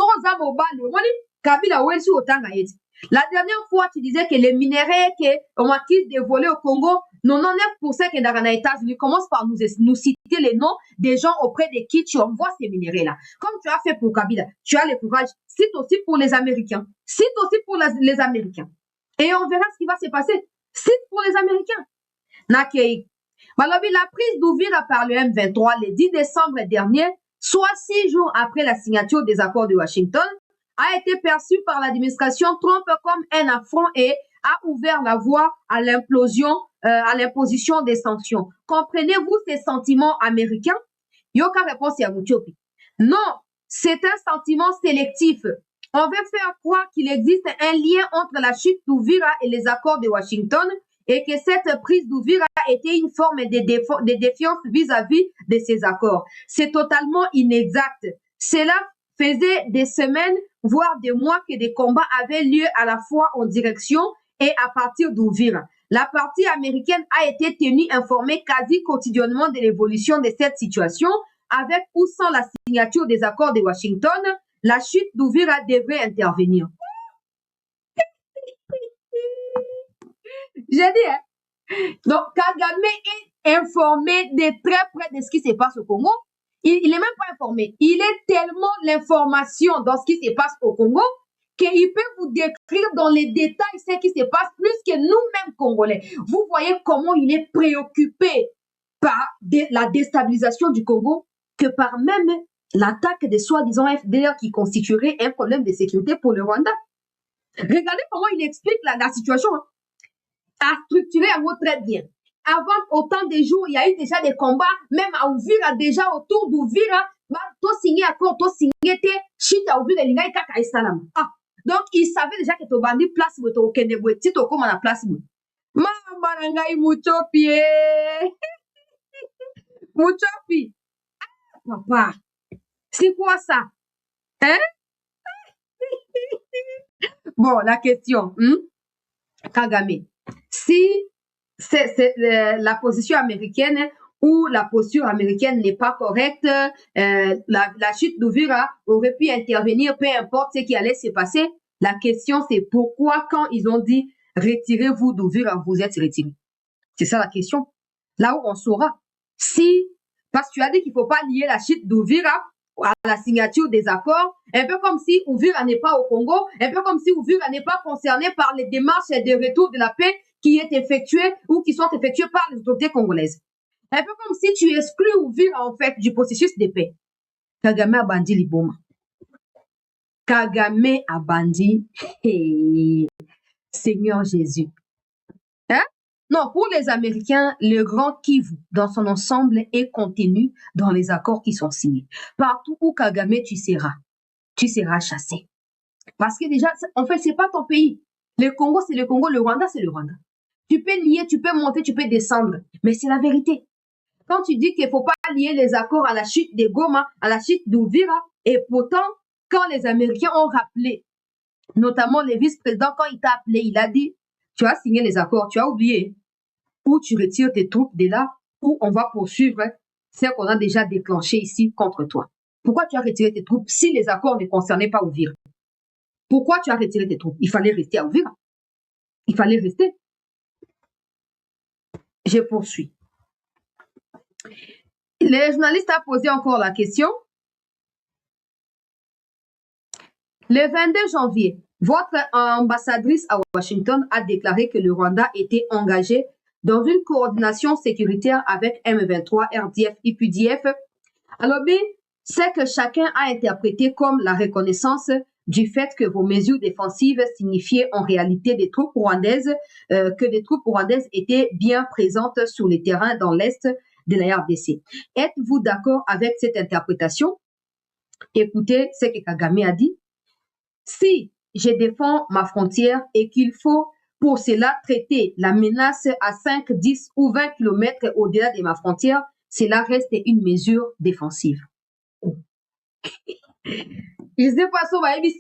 Speaker 1: La dernière fois, tu disais que les minéraux qu'on acquis de voler au Congo, 99% qui est dans les États-Unis, commence par nous citer les noms des gens auprès de qui tu envoies ces minéraux-là. Comme tu as fait pour Kabila, tu as le courage, cite aussi pour les Américains. Cite aussi pour les Américains. Et on verra ce qui va se passer. Cite pour les Américains. Nakei. Malobi, la prise d'Ouvira par le M23 le 10 décembre dernier, soit 6 jours après la signature des accords de Washington, a été perçue par l'administration Trump comme un affront et a ouvert la voie à l'imposition des sanctions. Comprenez-vous ces sentiments américains? Yoka réponse à Muchopi. Non, c'est un sentiment sélectif. On veut faire croire qu'il existe un lien entre la chute d'Ouvira et les accords de Washington et que cette prise d'Ouvira était une forme de défiance vis-à-vis de ces accords. C'est totalement inexact. Cela faisait des semaines, voire des mois que des combats avaient lieu à la fois en direction et à partir d'Ouvira. La partie américaine a été tenue informée quasi quotidiennement de l'évolution de cette situation, avec ou sans la signature des accords de Washington. La chute d'Ouvira devrait intervenir. J'ai dit, hein? Donc, Kagame est informé de très près de ce qui se passe au Congo. Il n'est même pas informé. Il est tellement l'information dans ce qui se passe au Congo qu'il peut vous décrire dans les détails ce qui se passe plus que nous-mêmes Congolais. Vous voyez comment il est préoccupé par la déstabilisation du Congo que par même l'attaque des soi-disant FDR qui constituerait un problème de sécurité pour le Rwanda. Regardez comment il explique la situation. Hein. A structuré à votre très bien. Avant autant de jours, il y a eu déjà des combats, même à Ouvira, déjà autour d'Ouvira, to signé accord, to signé te, chute à Ouvira, il y a eu kaka salam. Ah, donc il savait déjà que to bandi place où to kenebwe, si to comme la place où. Mama nangai Muchopi, Muchopi. Papa, c'est quoi ça? Hein? Bon, la question, Kagame. Si c'est la position américaine, où la posture américaine n'est pas correcte, la chute d'Uvira aurait pu intervenir, peu importe ce qui allait se passer. La question, c'est pourquoi, quand ils ont dit « retirez-vous d'Uvira », vous êtes retirés. C'est ça la question. Là où on saura. Si, parce que tu as dit qu'il ne faut pas lier la chute d'Uvira à la signature des accords, un peu comme si Uvira n'est pas au Congo, un peu comme si Uvira n'est pas concerné par les démarches de retour de la paix qui est effectuées ou qui sont effectuées par les autorités congolaises. Un peu comme si tu exclus Uvira, en fait, du processus de paix. Kagame a bandi liboma. Kagame a bandi. Hey, Seigneur Jésus. Hein? Non, pour les Américains, le Grand Kivu, dans son ensemble, est contenu dans les accords qui sont signés. Partout où Kagame, tu seras chassé. Parce que déjà, en fait, c'est pas ton pays. Le Congo, c'est le Congo. Le Rwanda, c'est le Rwanda. Tu peux nier, tu peux monter, tu peux descendre. Mais c'est la vérité. Quand tu dis qu'il ne faut pas lier les accords à la chute de Goma, à la chute d'Uvira, et pourtant, quand les Américains ont rappelé, notamment les vice-présidents, quand il t'a appelé, il a dit, tu as signé les accords, tu as oublié, ou tu retires tes troupes de là, ou on va poursuivre ce qu'on a déjà déclenché ici contre toi. Pourquoi tu as retiré tes troupes si les accords ne concernaient pas Uvira? Pourquoi tu as retiré tes troupes? Il fallait rester à Uvira. Il fallait rester. Je poursuis. Le journaliste a posé encore la question. Le 22 janvier, votre ambassadrice à Washington a déclaré que le Rwanda était engagé dans une coordination sécuritaire avec M23, RDF et UPDF. Alors, c'est que chacun a interprété comme la reconnaissance du fait que vos mesures défensives signifiaient en réalité des troupes rwandaises, que les troupes rwandaises étaient bien présentes sur les terrains dans l'Est de la RDC. Êtes-vous d'accord avec cette interprétation? Écoutez ce que Kagame a dit. Si je défends ma frontière et qu'il faut pour cela traiter la menace à 5, 10 ou 20 km au-delà de ma frontière, cela reste une mesure défensive. Je ne sais pas si vous avez vu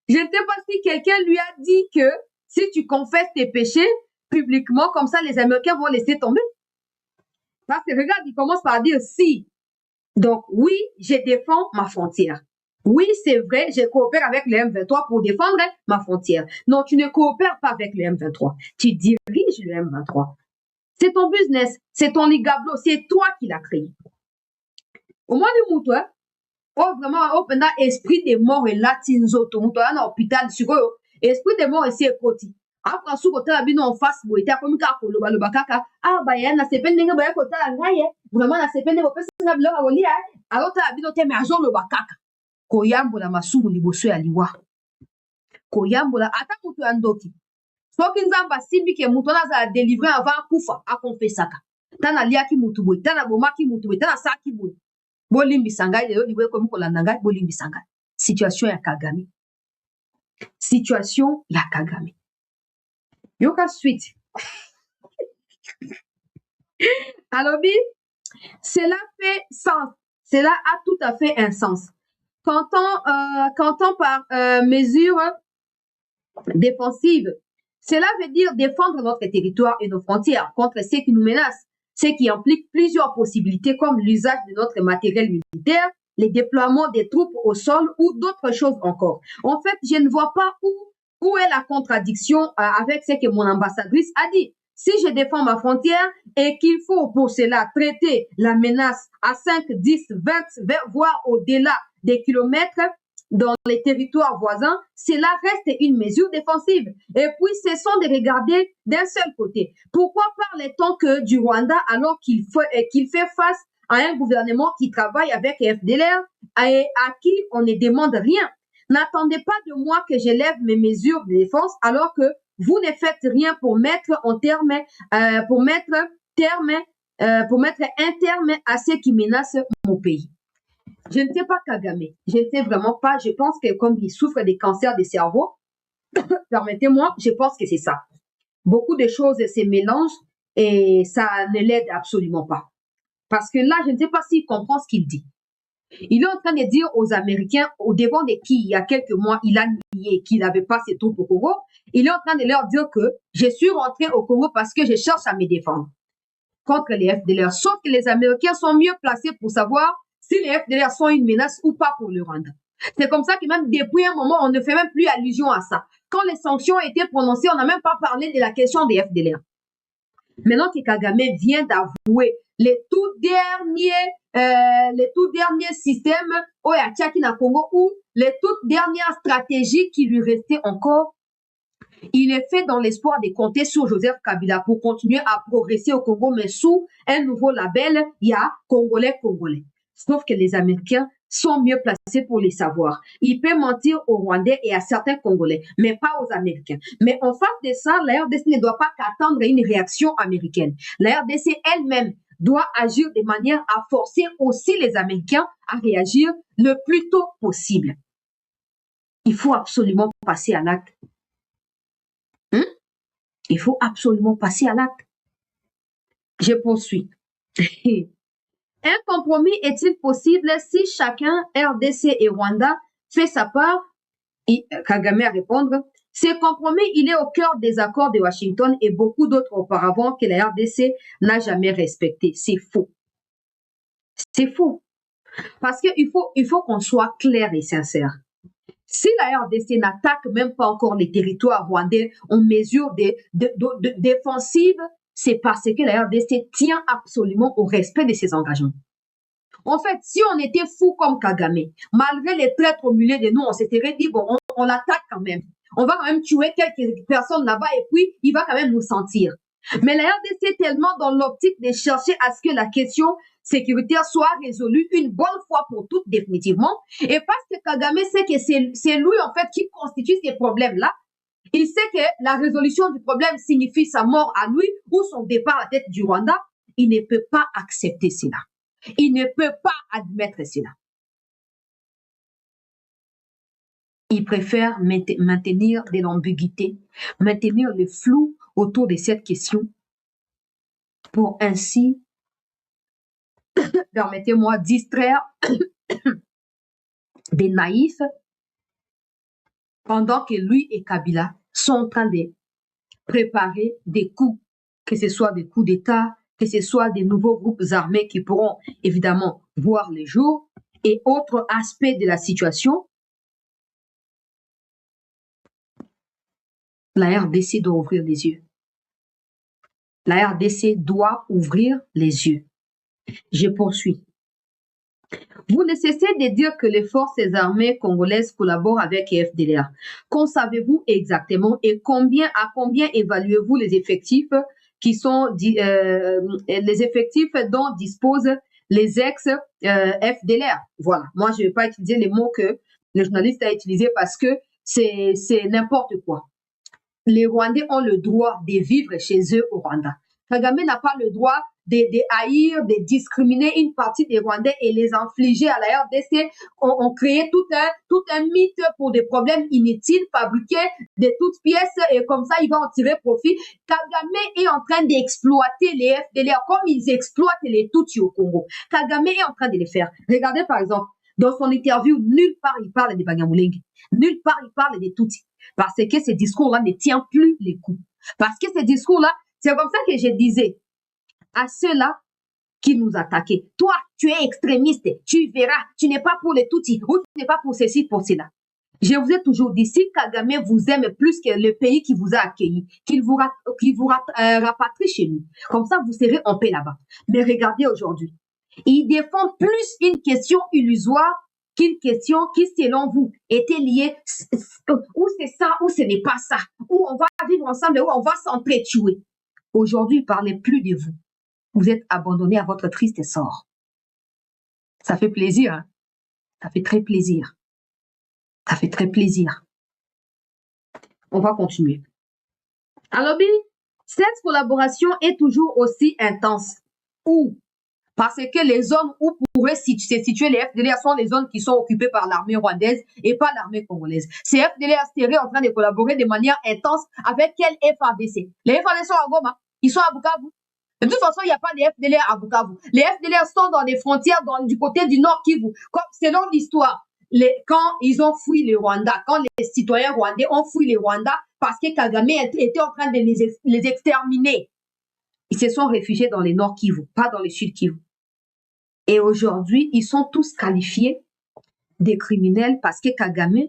Speaker 1: je ne sais pas si quelqu'un lui a dit que si tu confesses tes péchés publiquement, comme ça les Américains vont laisser tomber. Parce que regarde, il commence par dire si. Donc oui, je défends ma frontière. Oui, c'est vrai, je coopère avec le M23 pour défendre ma frontière. Non, tu ne coopères pas avec le M23. Tu diriges le M23. C'est ton business, c'est ton ligablo, c'est toi qui l'as créé. Au moins de toi, oh vraiment, oh pendant esprit des morts et latinzo, tout le monde hôpital, esprit des morts et c'est côté. Après, sous côté, abino en face, vous êtes comme kako, le bakaka, ah, bah, y'a na sepen n'engue, bah, côté la ngaye, vraiment, na sepen n'engue, parce que n'a bleu, à olia, alors, t'as abino te mergeon le bakaka. Koyambo la masumu liboso ya liwa. Koyambo la, ata mutu andoki. Soki nzamba simbi ke mutu na délivrer avant kufa, a confessaka. Tana liaki mutu boy, tana bomaki mutu boy, tana saki boy. Bolimbi sangai, leo liwe komi kolandanga, bolimbi sangai. Situation ya Kagame. Situation ya Kagame. Yoka suite. Alors, cela fait sens. Cela a tout à fait un sens. Quand on par mesure défensive, cela veut dire défendre notre territoire et nos frontières contre ceux qui nous menacent, ce qui implique plusieurs possibilités comme l'usage de notre matériel militaire, les déploiements des troupes au sol ou d'autres choses encore. En fait, je ne vois pas où est la contradiction avec ce que mon ambassadrice a dit. Si je défends ma frontière et qu'il faut pour cela traiter la menace à 5, 10, 20, voire au-delà des kilomètres dans les territoires voisins, cela reste une mesure défensive. Et puis, cessons de regarder d'un seul côté. Pourquoi parle-t-on que du Rwanda alors qu'il fait face à un gouvernement qui travaille avec FDLR et à qui on ne demande rien? N'attendez pas de moi que j'élève mes mesures de défense alors que vous ne faites rien pour mettre un terme à ceux qui menacent mon pays. Je ne sais pas Kagame, je ne sais vraiment pas, je pense que comme il souffre des cancers des cerveaux, permettez-moi, je pense que c'est ça. Beaucoup de choses se mélangent et ça ne l'aide absolument pas. Parce que là, je ne sais pas s'il comprend ce qu'il dit. Il est en train de dire aux Américains, au devant de qui, il y a quelques mois, il a nié qu'il n'avait pas ses troupes au Congo, Il est en train de leur dire que je suis rentré au Congo parce que je cherche à me défendre contre les FDLR. Sauf que les Américains sont mieux placés pour savoir si les FDLR sont une menace ou pas pour le Rwanda. C'est comme ça que même depuis un moment, on ne fait même plus allusion à ça. Quand les sanctions ont été prononcées, on n'a même pas parlé de la question des FDLR. Maintenant que Kagame vient d'avouer les tout derniers systèmes au Yachakina Congo ou les toutes dernières stratégies qui lui restaient encore, il est fait dans l'espoir de compter sur Joseph Kabila pour continuer à progresser au Congo, mais sous un nouveau label, il y a Congolais. Sauf que les Américains sont mieux placés pour les savoir. Il peut mentir aux Rwandais et à certains Congolais, mais pas aux Américains. Mais en face de ça, la RDC ne doit pas qu'attendre une réaction américaine. La RDC elle-même doit agir de manière à forcer aussi les Américains à réagir le plus tôt possible. Il faut absolument passer à l'acte. Il faut absolument passer à l'acte. Je poursuis. Un compromis est-il possible si chacun, RDC et Rwanda, fait sa part? Et Kagame à répondre, ce compromis, il est au cœur des accords de Washington et beaucoup d'autres auparavant que la RDC n'a jamais respecté. C'est faux. C'est faux. Parce qu'il faut qu'on soit clair et sincère. Si la RDC n'attaque même pas encore les territoires rwandais en mesure défensive, c'est parce que la RDC tient absolument au respect de ses engagements. En fait, si on était fou comme Kagame, malgré les traîtres au milieu de nous, on se serait dit, bon, on l'attaque quand même. On va quand même tuer quelques personnes là-bas et puis il va quand même nous sentir. Mais la RDC est tellement dans l'optique de chercher à ce que la question sécuritaire soit résolue une bonne fois pour toutes définitivement. Et parce que Kagame sait que c'est lui en fait qui constitue ces problèmes-là, il sait que la résolution du problème signifie sa mort à lui ou son départ à la tête du Rwanda. Il ne peut pas accepter cela. Il ne peut pas admettre cela. Il préfère maintenir de l'ambiguïté, maintenir le flou autour de cette question pour ainsi, permettez-moi, distraire des naïfs pendant que lui et Kabila sont en train de préparer des coups, que ce soit des coups d'État, que ce soit des nouveaux groupes armés qui pourront évidemment voir le jour et autres aspects de la situation. La RDC doit ouvrir les yeux. La RDC doit ouvrir les yeux. Je poursuis. Vous ne cessez de dire que les forces armées congolaises collaborent avec les FDLR. Qu'en savez-vous exactement et à combien évaluez-vous les effectifs qui sont les effectifs dont disposent les ex-FDLR? Voilà. Moi, je ne vais pas utiliser les mots que le journaliste a utilisés parce que c'est n'importe quoi. Les Rwandais ont le droit de vivre chez eux au Rwanda. Kagame n'a pas le droit de haïr, de discriminer une partie des Rwandais et les infliger à la RDC. On créé tout un mythe pour des problèmes inutiles, fabriqués de toutes pièces et comme ça, il va en tirer profit. Kagame est en train d'exploiter les FDLR comme ils exploitent les Tutsis au Congo. Kagame est en train de les faire. Regardez par exemple, dans son interview, nulle part il parle des Banyamulenge. Nulle part il parle des Tutsis. Parce que ce discours-là ne tient plus les coups. Parce que ce discours-là, c'est comme ça que je disais à ceux-là qui nous attaquaient. Toi, tu es extrémiste, tu verras, tu n'es pas pour les Tutsis, ou tu n'es pas pour ceci, pour cela. Je vous ai toujours dit, si Kagame vous aime plus que le pays qui vous a accueilli, qu'il vous rapatrie chez nous, comme ça vous serez en paix là-bas. Mais regardez aujourd'hui, il défend plus une question illusoire qu'une question qui, selon vous, était liée, ou c'est ça, ou ce n'est pas ça, ou on va vivre ensemble, ou on va s'entretuer. Aujourd'hui, parlez plus de vous. Vous êtes abandonné à votre triste sort. Ça fait plaisir, hein? Ça fait très plaisir. Ça fait très plaisir. On va continuer. Alors, cette collaboration est toujours aussi intense. Où? Parce que les zones où pourraient se situer les FDLR sont les zones qui sont occupées par l'armée rwandaise et pas l'armée congolaise. Ces FDLR seraient en train de collaborer de manière intense avec quel FARDC? Les FARDC sont à Goma, ils sont à Bukavu. De toute façon, il n'y a pas de FDLR à Bukavu. Les FDLR sont dans des frontières du côté du Nord Kivu. Selon l'histoire, quand ils ont fui le Rwanda, quand les citoyens rwandais ont fui le Rwanda, parce que Kagame était en train de les exterminer. Ils se sont réfugiés dans les Nord Kivu, pas dans les Sud Kivu. Et aujourd'hui, ils sont tous qualifiés des criminels parce que Kagame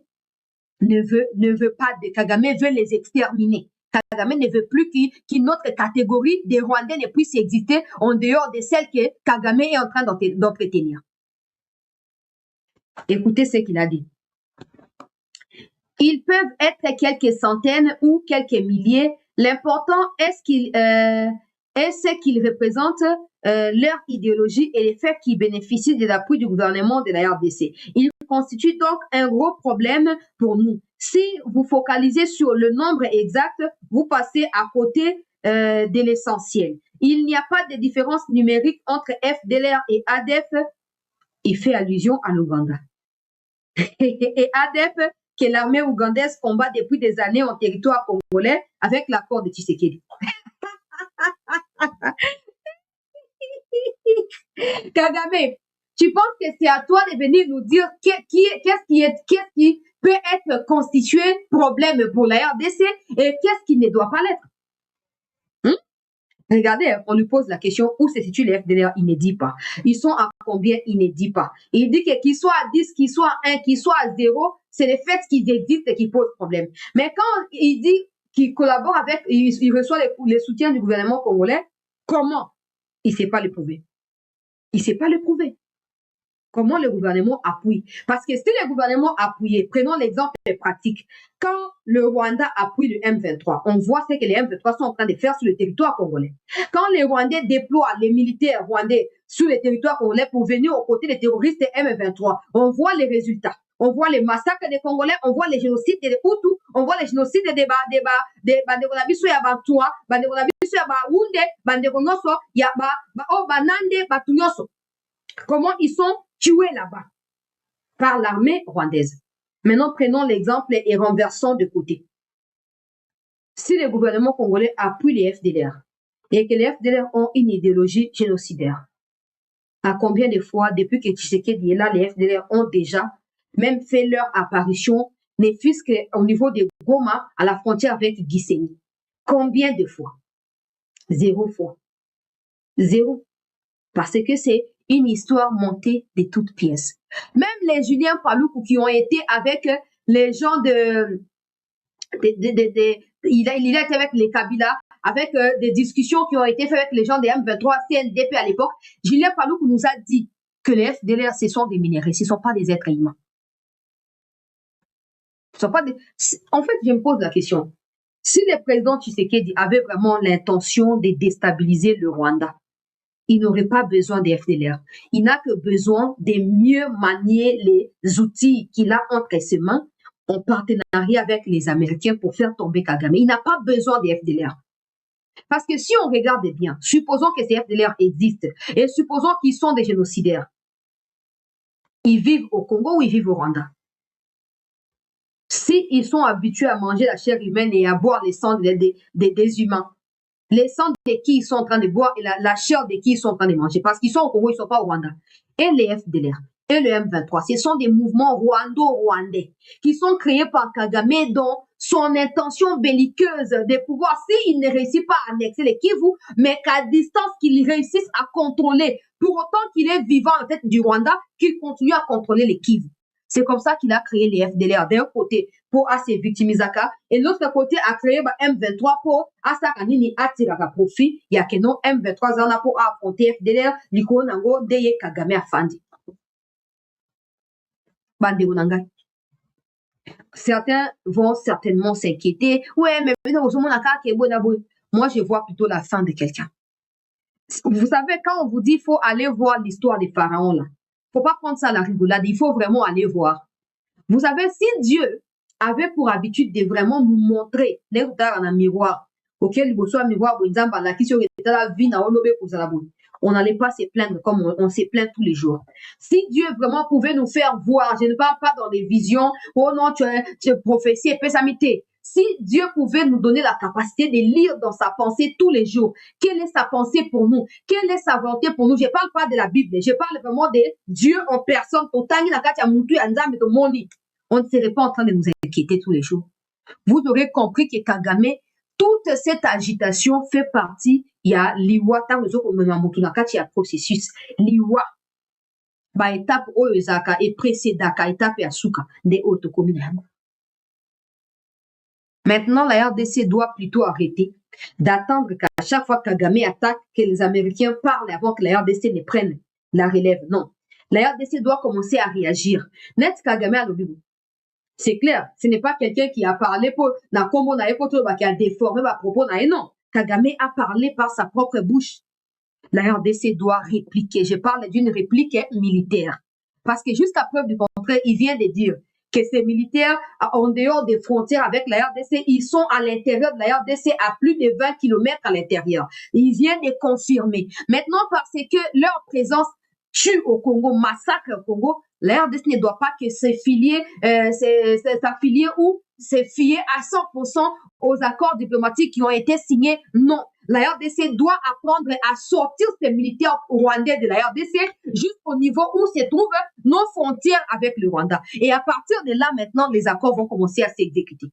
Speaker 1: ne veut pas Kagame veut les exterminer. Kagame ne veut plus qu'une autre catégorie des Rwandais ne puisse exister en dehors de celle que Kagame est en train d'entretenir. Écoutez ce qu'il a dit. Ils peuvent être quelques centaines ou quelques milliers. L'important est ce qu'ils représentent leur idéologie et les faits qui bénéficient de l'appui du gouvernement de la RDC. Ils constituent donc un gros problème pour nous. Si vous focalisez sur le nombre exact, vous passez à côté de l'essentiel. Il n'y a pas de différence numérique entre FDLR et ADF. Il fait allusion à l'Ouganda. Et ADF, que l'armée ougandaise combat depuis des années en territoire congolais avec l'accord de Tshisekedi. Kagame, tu penses que c'est à toi de venir nous dire qu'est-ce qui peut être constitué problème pour la RDC et qu'est-ce qui ne doit pas l'être? Regardez, on lui pose la question où se situe les FDLR, il ne dit pas. Ils sont à combien, il ne dit pas. Il dit que qu'ils soient à 10, qu'ils soient à 1, qu'ils soient à 0, c'est le fait qu'ils existent qui pose problème. Mais quand il dit qu'il collabore avec, il reçoit les soutiens du gouvernement congolais, comment? Il ne sait pas le prouver. Il ne sait pas le prouver. Comment le gouvernement appuie? Parce que si le gouvernement appuyait, prenons l'exemple pratique, quand le Rwanda appuie le M23, on voit ce que les M23 sont en train de faire sur le territoire congolais. Quand les Rwandais déploient les militaires rwandais sur le territoire congolais pour venir aux côtés des terroristes M23, on voit les résultats. On voit les massacres des Congolais, on voit les génocides des Hutus, on voit les génocides des Bandekonabiso ya Bantua, Bandekonabiso ya Baounde, Bandekonoso, ya Banande, Batunyoso. Comment ils sont tués là-bas par l'armée rwandaise. Maintenant, prenons l'exemple et renversons de côté. Si le gouvernement congolais appuie les FDLR et que les FDLR ont une idéologie génocidaire, à combien de fois, depuis que Tshisekedi est là, les FDLR ont déjà même fait leur apparition, ne fût-ce qu'au niveau de Goma, à la frontière avec Gisenyi. Combien de fois? 0 fois. 0. Parce que c'est une histoire montée de toutes pièces. Même les Julien Paluku qui ont été avec les gens il a été avec les Kabila, avec des discussions qui ont été faites avec les gens des M23, CNDP à l'époque. Julien Paluku nous a dit que les FDLR, ce sont des minéraux, ce ne sont pas des êtres humains. En fait, je me pose la question. Si le président Tshisekedi avait vraiment l'intention de déstabiliser le Rwanda, il n'aurait pas besoin des FDLR. Il n'a que besoin de mieux manier les outils qu'il a entre ses mains en partenariat avec les Américains pour faire tomber Kagame. Il n'a pas besoin des FDLR. Parce que si on regarde bien, supposons que ces FDLR existent et supposons qu'ils sont des génocidaires. Ils vivent au Congo ou ils vivent au Rwanda? S'ils sont habitués à manger la chair humaine et à boire les sangs des humains, les sangs de qui ils sont en train de boire et la chair de qui ils sont en train de manger, parce qu'ils sont au Congo, ils ne sont pas au Rwanda. Et les FDLR et le M23, ce sont des mouvements rwando-rwandais qui sont créés par Kagame, dont son intention belliqueuse de pouvoir, s'il ne réussit pas à annexer les Kivu, mais qu'à distance qu'il réussisse à contrôler, pour autant qu'il est vivant en tête du Rwanda, qu'il continue à contrôler les Kivu. C'est comme ça qu'il a créé les FDLR d'un côté pour assez victimisaka et l'autre côté a créé M23 pour asakanini atiraka profit. Il y a que non M23 zana pour affronter FDLR liko nango deye Kagame afandi. Bande unanga. Certains vont certainement s'inquiéter. Ouais, mais moi je vois plutôt la fin de quelqu'un. Vous savez, quand on vous dit qu'il faut aller voir l'histoire des pharaons là, faut pas prendre ça à la rigolade, il faut vraiment aller voir. Vous savez, si Dieu avait pour habitude de vraiment nous montrer les retards en miroir, auquel il reçoit un miroir, on n'allait pas se plaindre comme on se plaint tous les jours. Si Dieu vraiment pouvait nous faire voir, je ne parle pas dans les visions, oh non, tu es prophétie et pessamité. Si Dieu pouvait nous donner la capacité de lire dans sa pensée tous les jours, quelle est sa pensée pour nous? Quelle est sa volonté pour nous? Je ne parle pas de la Bible, je parle vraiment de Dieu en personne. On ne serait pas en train de nous inquiéter tous les jours. vous aurez compris que Kagame, toute cette agitation fait partie, il y a liwa, tant que il y a processus, liwa, ba étape oyezaka et précédaka étape ya suka des hautes communes. Maintenant, la RDC doit plutôt arrêter d'attendre qu'à chaque fois que Kagame attaque, que les Américains parlent avant que la RDC ne prenne la relève. Non. La RDC doit commencer à réagir. Net Kagame a l'objet. C'est clair. Ce n'est pas quelqu'un qui a parlé pour, qui a déformé ma propos. Non. Kagame a parlé par sa propre bouche. La RDC doit répliquer. Je parle d'une réplique militaire. Parce que jusqu'à preuve du contraire, il vient de dire que ces militaires, en dehors des frontières avec la RDC, ils sont à l'intérieur de la RDC à plus de 20 km à l'intérieur. Ils viennent de confirmer. Maintenant, parce que leur présence tue au Congo, massacre au Congo, la RDC ne doit pas que s'affilier ou se fier à 100% aux accords diplomatiques qui ont été signés. Non. La RDC doit apprendre à sortir ces militaires rwandais de la RDC jusqu'au niveau où se trouvent nos frontières avec le Rwanda. Et à partir de là, maintenant, les accords vont commencer à s'exécuter.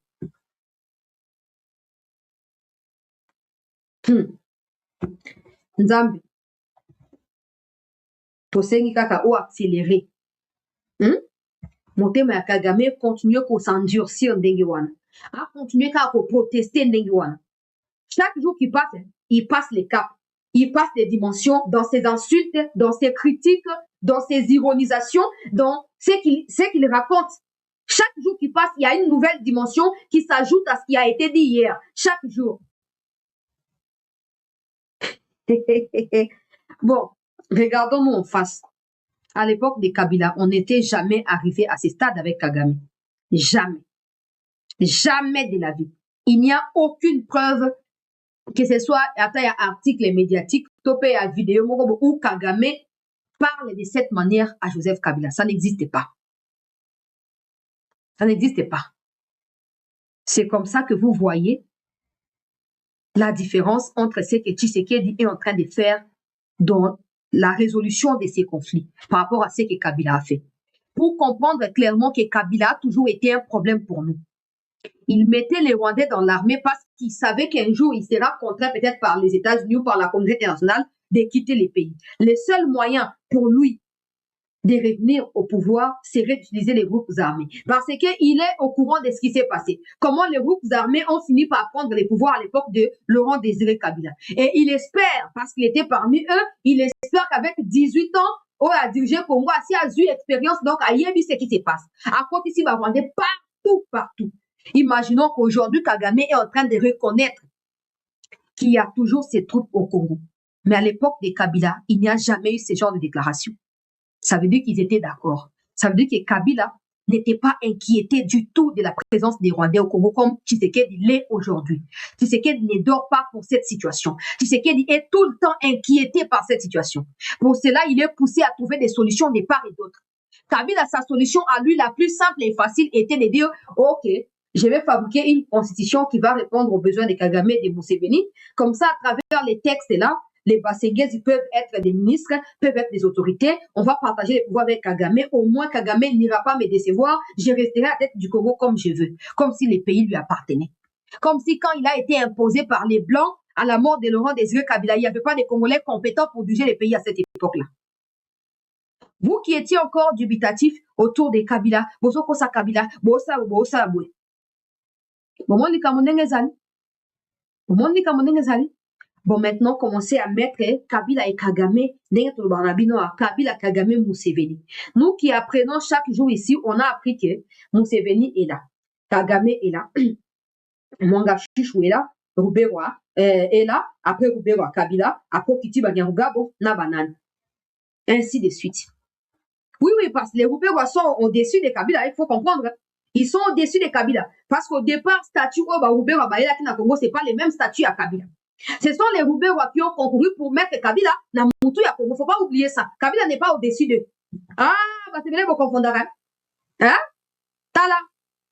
Speaker 1: Nzambe. Tosengi kaka ou accélérer. Motema ya Kagame continue à s'endurcir ndenge wana. A continuer à protester ndenge wana. Chaque jour qui passe, il passe les caps, il passe les dimensions dans ses insultes, dans ses critiques, dans ses ironisations, dans ce qu'il raconte. Chaque jour qui passe, il y a une nouvelle dimension qui s'ajoute à ce qui a été dit hier. Chaque jour. Bon, regardons-nous en face. À l'époque de Kabila, on n'était jamais arrivé à ce stade avec Kagame. Jamais. Jamais de la vie. Il n'y a aucune preuve que ce soit à article médiatique, topé à vidéo, où Kagame parle de cette manière à Joseph Kabila. Ça n'existe pas. Ça n'existe pas. C'est comme ça que vous voyez la différence entre ce que Tshisekedi est en train de faire dans la résolution de ces conflits par rapport à ce que Kabila a fait. Pour comprendre clairement que Kabila a toujours été un problème pour nous. Il mettait les Rwandais dans l'armée parce qu'il savait qu'un jour, il sera contraint peut-être par les États-Unis ou par la communauté internationale de quitter les pays. Le seul moyen pour lui de revenir au pouvoir serait d'utiliser les groupes armés. Parce qu'il est au courant de ce qui s'est passé. Comment les groupes armés ont fini par prendre les pouvoirs à l'époque de Laurent Désiré Kabila. Et il espère, parce qu'il était parmi eux, il espère qu'avec 18 ans, on a dirigé Congo, si a eu expérience, donc à y ce qui se passe. À côté ici, va Rwandais partout. Imaginons qu'aujourd'hui, Kagame est en train de reconnaître qu'il y a toujours ces troupes au Congo. Mais à l'époque de Kabila, il n'y a jamais eu ce genre de déclaration. Ça veut dire qu'ils étaient d'accord. Ça veut dire que Kabila n'était pas inquiété du tout de la présence des Rwandais au Congo comme Tshisekedi l'est aujourd'hui. Tshisekedi ne dort pas pour cette situation. Tshisekedi est tout le temps inquiété par cette situation. Pour cela, il est poussé à trouver des solutions de part et d'autre. Kabila, sa solution à lui la plus simple et facile était de dire « Ok, je vais fabriquer une constitution qui va répondre aux besoins de Kagame et de Museveni. Comme ça, à travers les textes là, les Basségués, ils peuvent être des ministres, peuvent être des autorités. On va partager les pouvoirs avec Kagame. Au moins, Kagame n'ira pas me décevoir. Je resterai à la tête du Congo comme je veux. Comme si les pays lui appartenaient. Comme si quand il a été imposé par les Blancs à la mort de Laurent Désiré Kabila, il n'y avait pas de Congolais compétents pour diriger les pays à cette époque-là. Vous qui étiez encore dubitatif autour des Kabila, Bosoko sa Kabila, Bosa Aboué. Bon, maintenant, commencez à mettre Kabila et Kagame, Kabila, Kagame, Museveni. Nous qui apprenons chaque jour ici, on a appris que Museveni est là, Kagame est là, Mwanga Chichou est là, Ruberwa est là, après Ruberwa, Kabila, après Kitiba Nyarugabo, Nabanan. Ainsi de suite. Oui, parce que les Ruberwa sont au-dessus de Kabila, il faut comprendre. Ils sont au-dessus de Kabila. Parce qu'au départ, statut Ruberwa, Congo, c'est pas les mêmes statuts à Kabila. Ce sont les Ruberwa qui ont concouru pour mettre Kabila dans Moutou ya Congo. Faut pas oublier ça. Kabila n'est pas au-dessus d'eux. Ah, c'est bien vous confondre. Hein? Tala.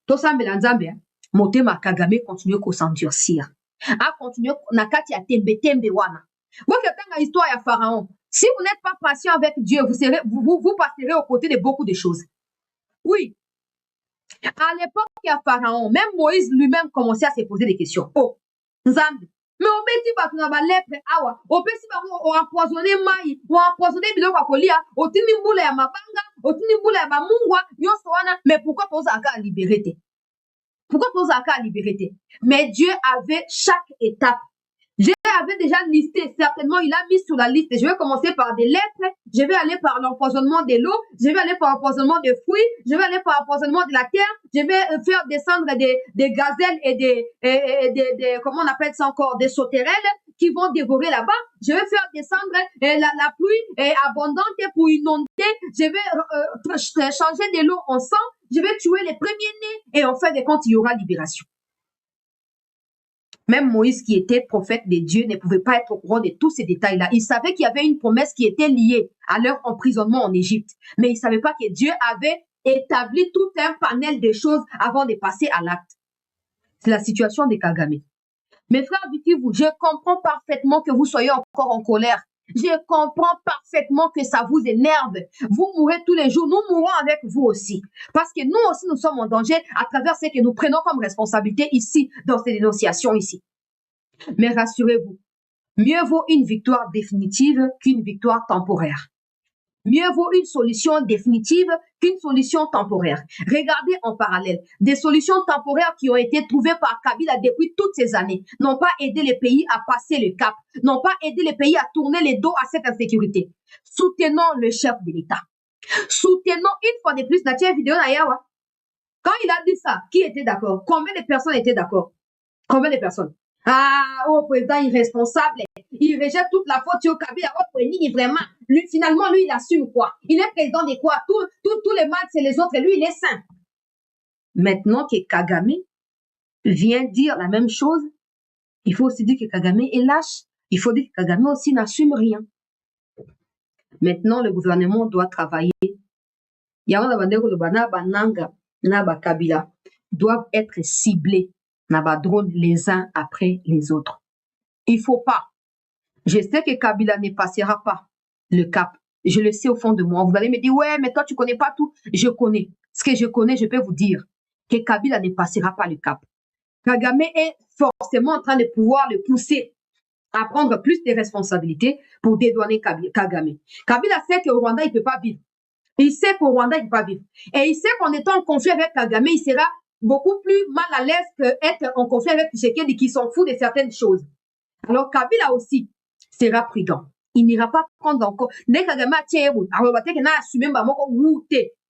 Speaker 1: Tosambe la Nzambe. Motema Kagame continue à s'endurcir. A continue nakati ya tembe wana. Vous qui avez une histoire ya Pharaon. Si vous n'êtes pas patient avec Dieu, vous passerez aux côtés de beaucoup de choses. Oui. À l'époque, il y a Pharaon, même Moïse lui-même commençait à se poser des questions. Oh, Nzambe. Mais on peut dire que la lèpre, awa, on peut dire qu'on empoisonné maï, on empoisonné biloko à kolia, on tini boule ya mabanga, on tini boule ya bamungwa, mais pourquoi tu as à libérer? Pourquoi tu as à libérer? Mais Dieu avait chaque étape. Dieu avait déjà listé, certainement, il a mis sur la liste. Je vais commencer par des lettres, je vais aller par l'empoisonnement de l'eau, je vais aller par l'empoisonnement des fruits, je vais aller par l'empoisonnement de la terre, je vais faire descendre des gazelles et des comment on appelle ça encore, des sauterelles qui vont dévorer là-bas. Je vais faire descendre la pluie abondante pour inonder. Je vais changer de l'eau en sang. Je vais tuer les premiers-nés et en fin de compte, il y aura libération. Même Moïse, qui était prophète de Dieu, ne pouvait pas être au courant de tous ces détails-là. Il savait qu'il y avait une promesse qui était liée à leur emprisonnement en Égypte. Mais il ne savait pas que Dieu avait établi tout un panel de choses avant de passer à l'acte. C'est la situation de Kagame. Mes frères, dites-vous, je comprends parfaitement que vous soyez encore en colère. Je comprends parfaitement que ça vous énerve. Vous mourrez tous les jours. Nous mourrons avec vous aussi. Parce que nous aussi, nous sommes en danger à travers ce que nous prenons comme responsabilité ici, dans ces dénonciations ici. Mais rassurez-vous, mieux vaut une victoire définitive qu'une victoire temporaire. Mieux vaut une solution définitive qu'une solution temporaire. Regardez en parallèle, des solutions temporaires qui ont été trouvées par Kabila depuis toutes ces années n'ont pas aidé les pays à passer le cap, n'ont pas aidé les pays à tourner les dos à cette insécurité. Soutenons le chef de l'État. Soutenons une fois de plus, Natia vidéo Nayawa. Quand il a dit ça, qui était d'accord? Combien de personnes étaient d'accord? Combien de personnes? Ah, oh, président irresponsable. Il rejette toute la faute sur Kabila. Oh, vraiment. Lui, finalement, lui, il assume quoi? Il est président de quoi? Tous les mal, c'est les autres. Et lui, il est saint. Maintenant que Kagame vient dire la même chose, il faut aussi dire que Kagame est lâche. Il faut dire que Kagame aussi n'assume rien. Maintenant, le gouvernement doit travailler. Kabila doivent être ciblés. Drone les uns après les autres. Il faut pas. Je sais que Kabila ne passera pas le cap. Je le sais au fond de moi. Vous allez me dire, ouais, mais toi, tu connais pas tout. Je connais. Ce que je connais, je peux vous dire que Kabila ne passera pas le cap. Kagame est forcément en train de pouvoir le pousser à prendre plus de responsabilités pour dédouaner Kagame. Kabila sait qu'au Rwanda, il ne peut pas vivre. Il sait qu'au Rwanda, il ne peut pas vivre. Et il sait qu'en étant en conflit avec Kagame, il sera beaucoup plus mal à l'aise qu'être en conflit avec Tshisekedi qui s'en fout de certaines choses. Alors, Kabila aussi sera prudent. Il n'ira pas prendre encore. Dès Kagame a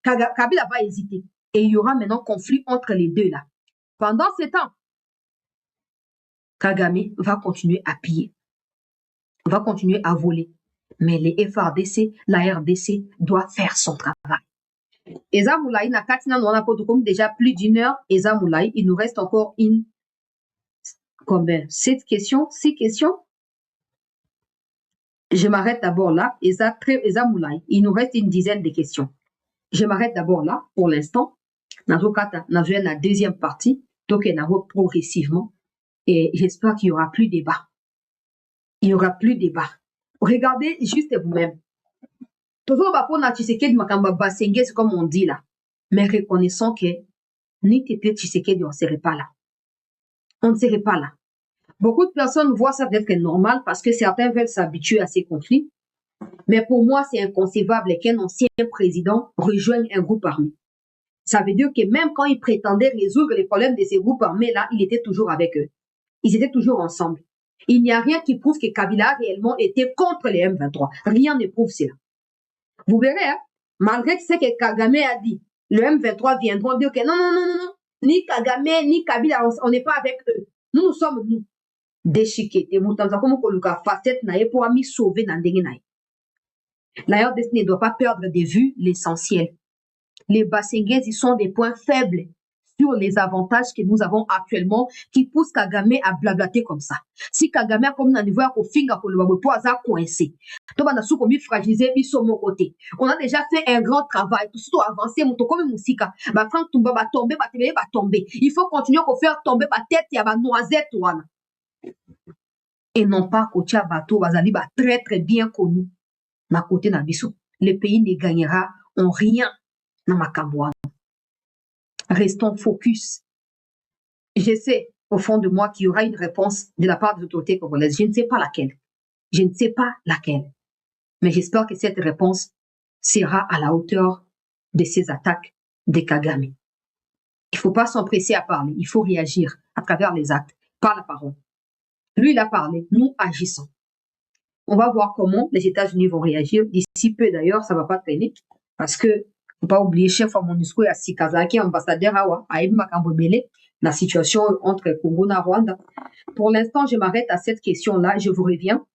Speaker 1: Kabila va hésiter. Et il y aura maintenant conflit entre les deux là. Pendant ce temps, Kagame va continuer à piller. Va continuer à voler. Mais les FRDC, la RDC doit faire son travail. Eza Moulaï, na katina nous on a déjà plus d'une heure. Eza Moulaï, il nous reste encore combien? 6 questions. Je m'arrête d'abord là. Eza Moulaï, il nous reste une dizaine de questions. Je m'arrête d'abord là pour l'instant. Nazokata, nazoué la deuxième partie. Donc, on a progressivement. Et j'espère qu'il y aura plus de débat. Il y aura plus de débat. Regardez juste vous-même. Toujours pas pour Tshisekedi makamba basenge, c'est comme on dit là. Mais reconnaissons que ni Tété Tshisekedi, on ne serait pas là. On ne serait pas là. Beaucoup de personnes voient ça peut-être normal parce que certains veulent s'habituer à ces conflits. Mais pour moi, c'est inconcevable qu'un ancien président rejoigne un groupe armé. Ça veut dire que même quand il prétendait résoudre les problèmes de ces groupes armés-là, il était toujours avec eux. Ils étaient toujours ensemble. Il n'y a rien qui prouve que Kabila réellement était contre les M23. Rien ne prouve cela. Vous verrez, hein, malgré ce que Kagame a dit, le M23 viendront dire que non, ni Kagame, ni Kabila, on n'est pas avec eux. Nous sommes nous. Déchiquetés, moutanza comme koluka facette nae pour ami sauver dans ndenge nae. La RDC ne doit pas perdre de vue l'essentiel. Les Basengès, ils sont des points faibles sur les avantages que nous avons actuellement qui poussent Kagame à blablater comme ça. Si Kagame a comme un niveau au finger pour le bois coincé, on a sous comme fragilisé sur mon côté. On a déjà fait un grand travail, tout surtout avancé, mon comme musica. Bah quand Tumba va tomber, va tomber. Il faut continuer à faire tomber ma tête et à noisette ouana. Et non pas Kotia Bato Bazali ba très très bien connu. Ma côté Nabiso. Le pays ne gagnera en rien dans ma Kambouane. Restons focus. Je sais au fond de moi qu'il y aura une réponse de la part des autorités congolaises. Je ne sais pas laquelle. Je ne sais pas laquelle. Mais j'espère que cette réponse sera à la hauteur de ces attaques de Kagame. Il ne faut pas s'empresser à parler. Il faut réagir à travers les actes, par la parole. Lui, il a parlé. Nous agissons. On va voir comment les États-Unis vont réagir. D'ici peu, d'ailleurs, ça ne va pas traîner. Parce que, faut pas oublier, chef à MONUSCO, à Sikazaki, ambassadeur à Eb Makambobele, la situation entre Congo et Rwanda. Pour l'instant, je m'arrête à cette question-là. Je vous reviens.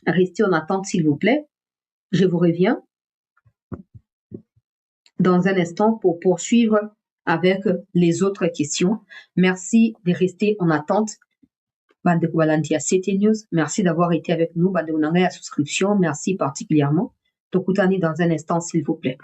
Speaker 1: Restez en attente, s'il vous plaît. Je vous reviens dans un instant pour poursuivre avec les autres questions. Merci de rester en attente. Bande Balantia CT News, merci d'avoir été avec nous. Bande Unanga à souscription, merci particulièrement. Tokutani dans un instant, s'il vous plaît.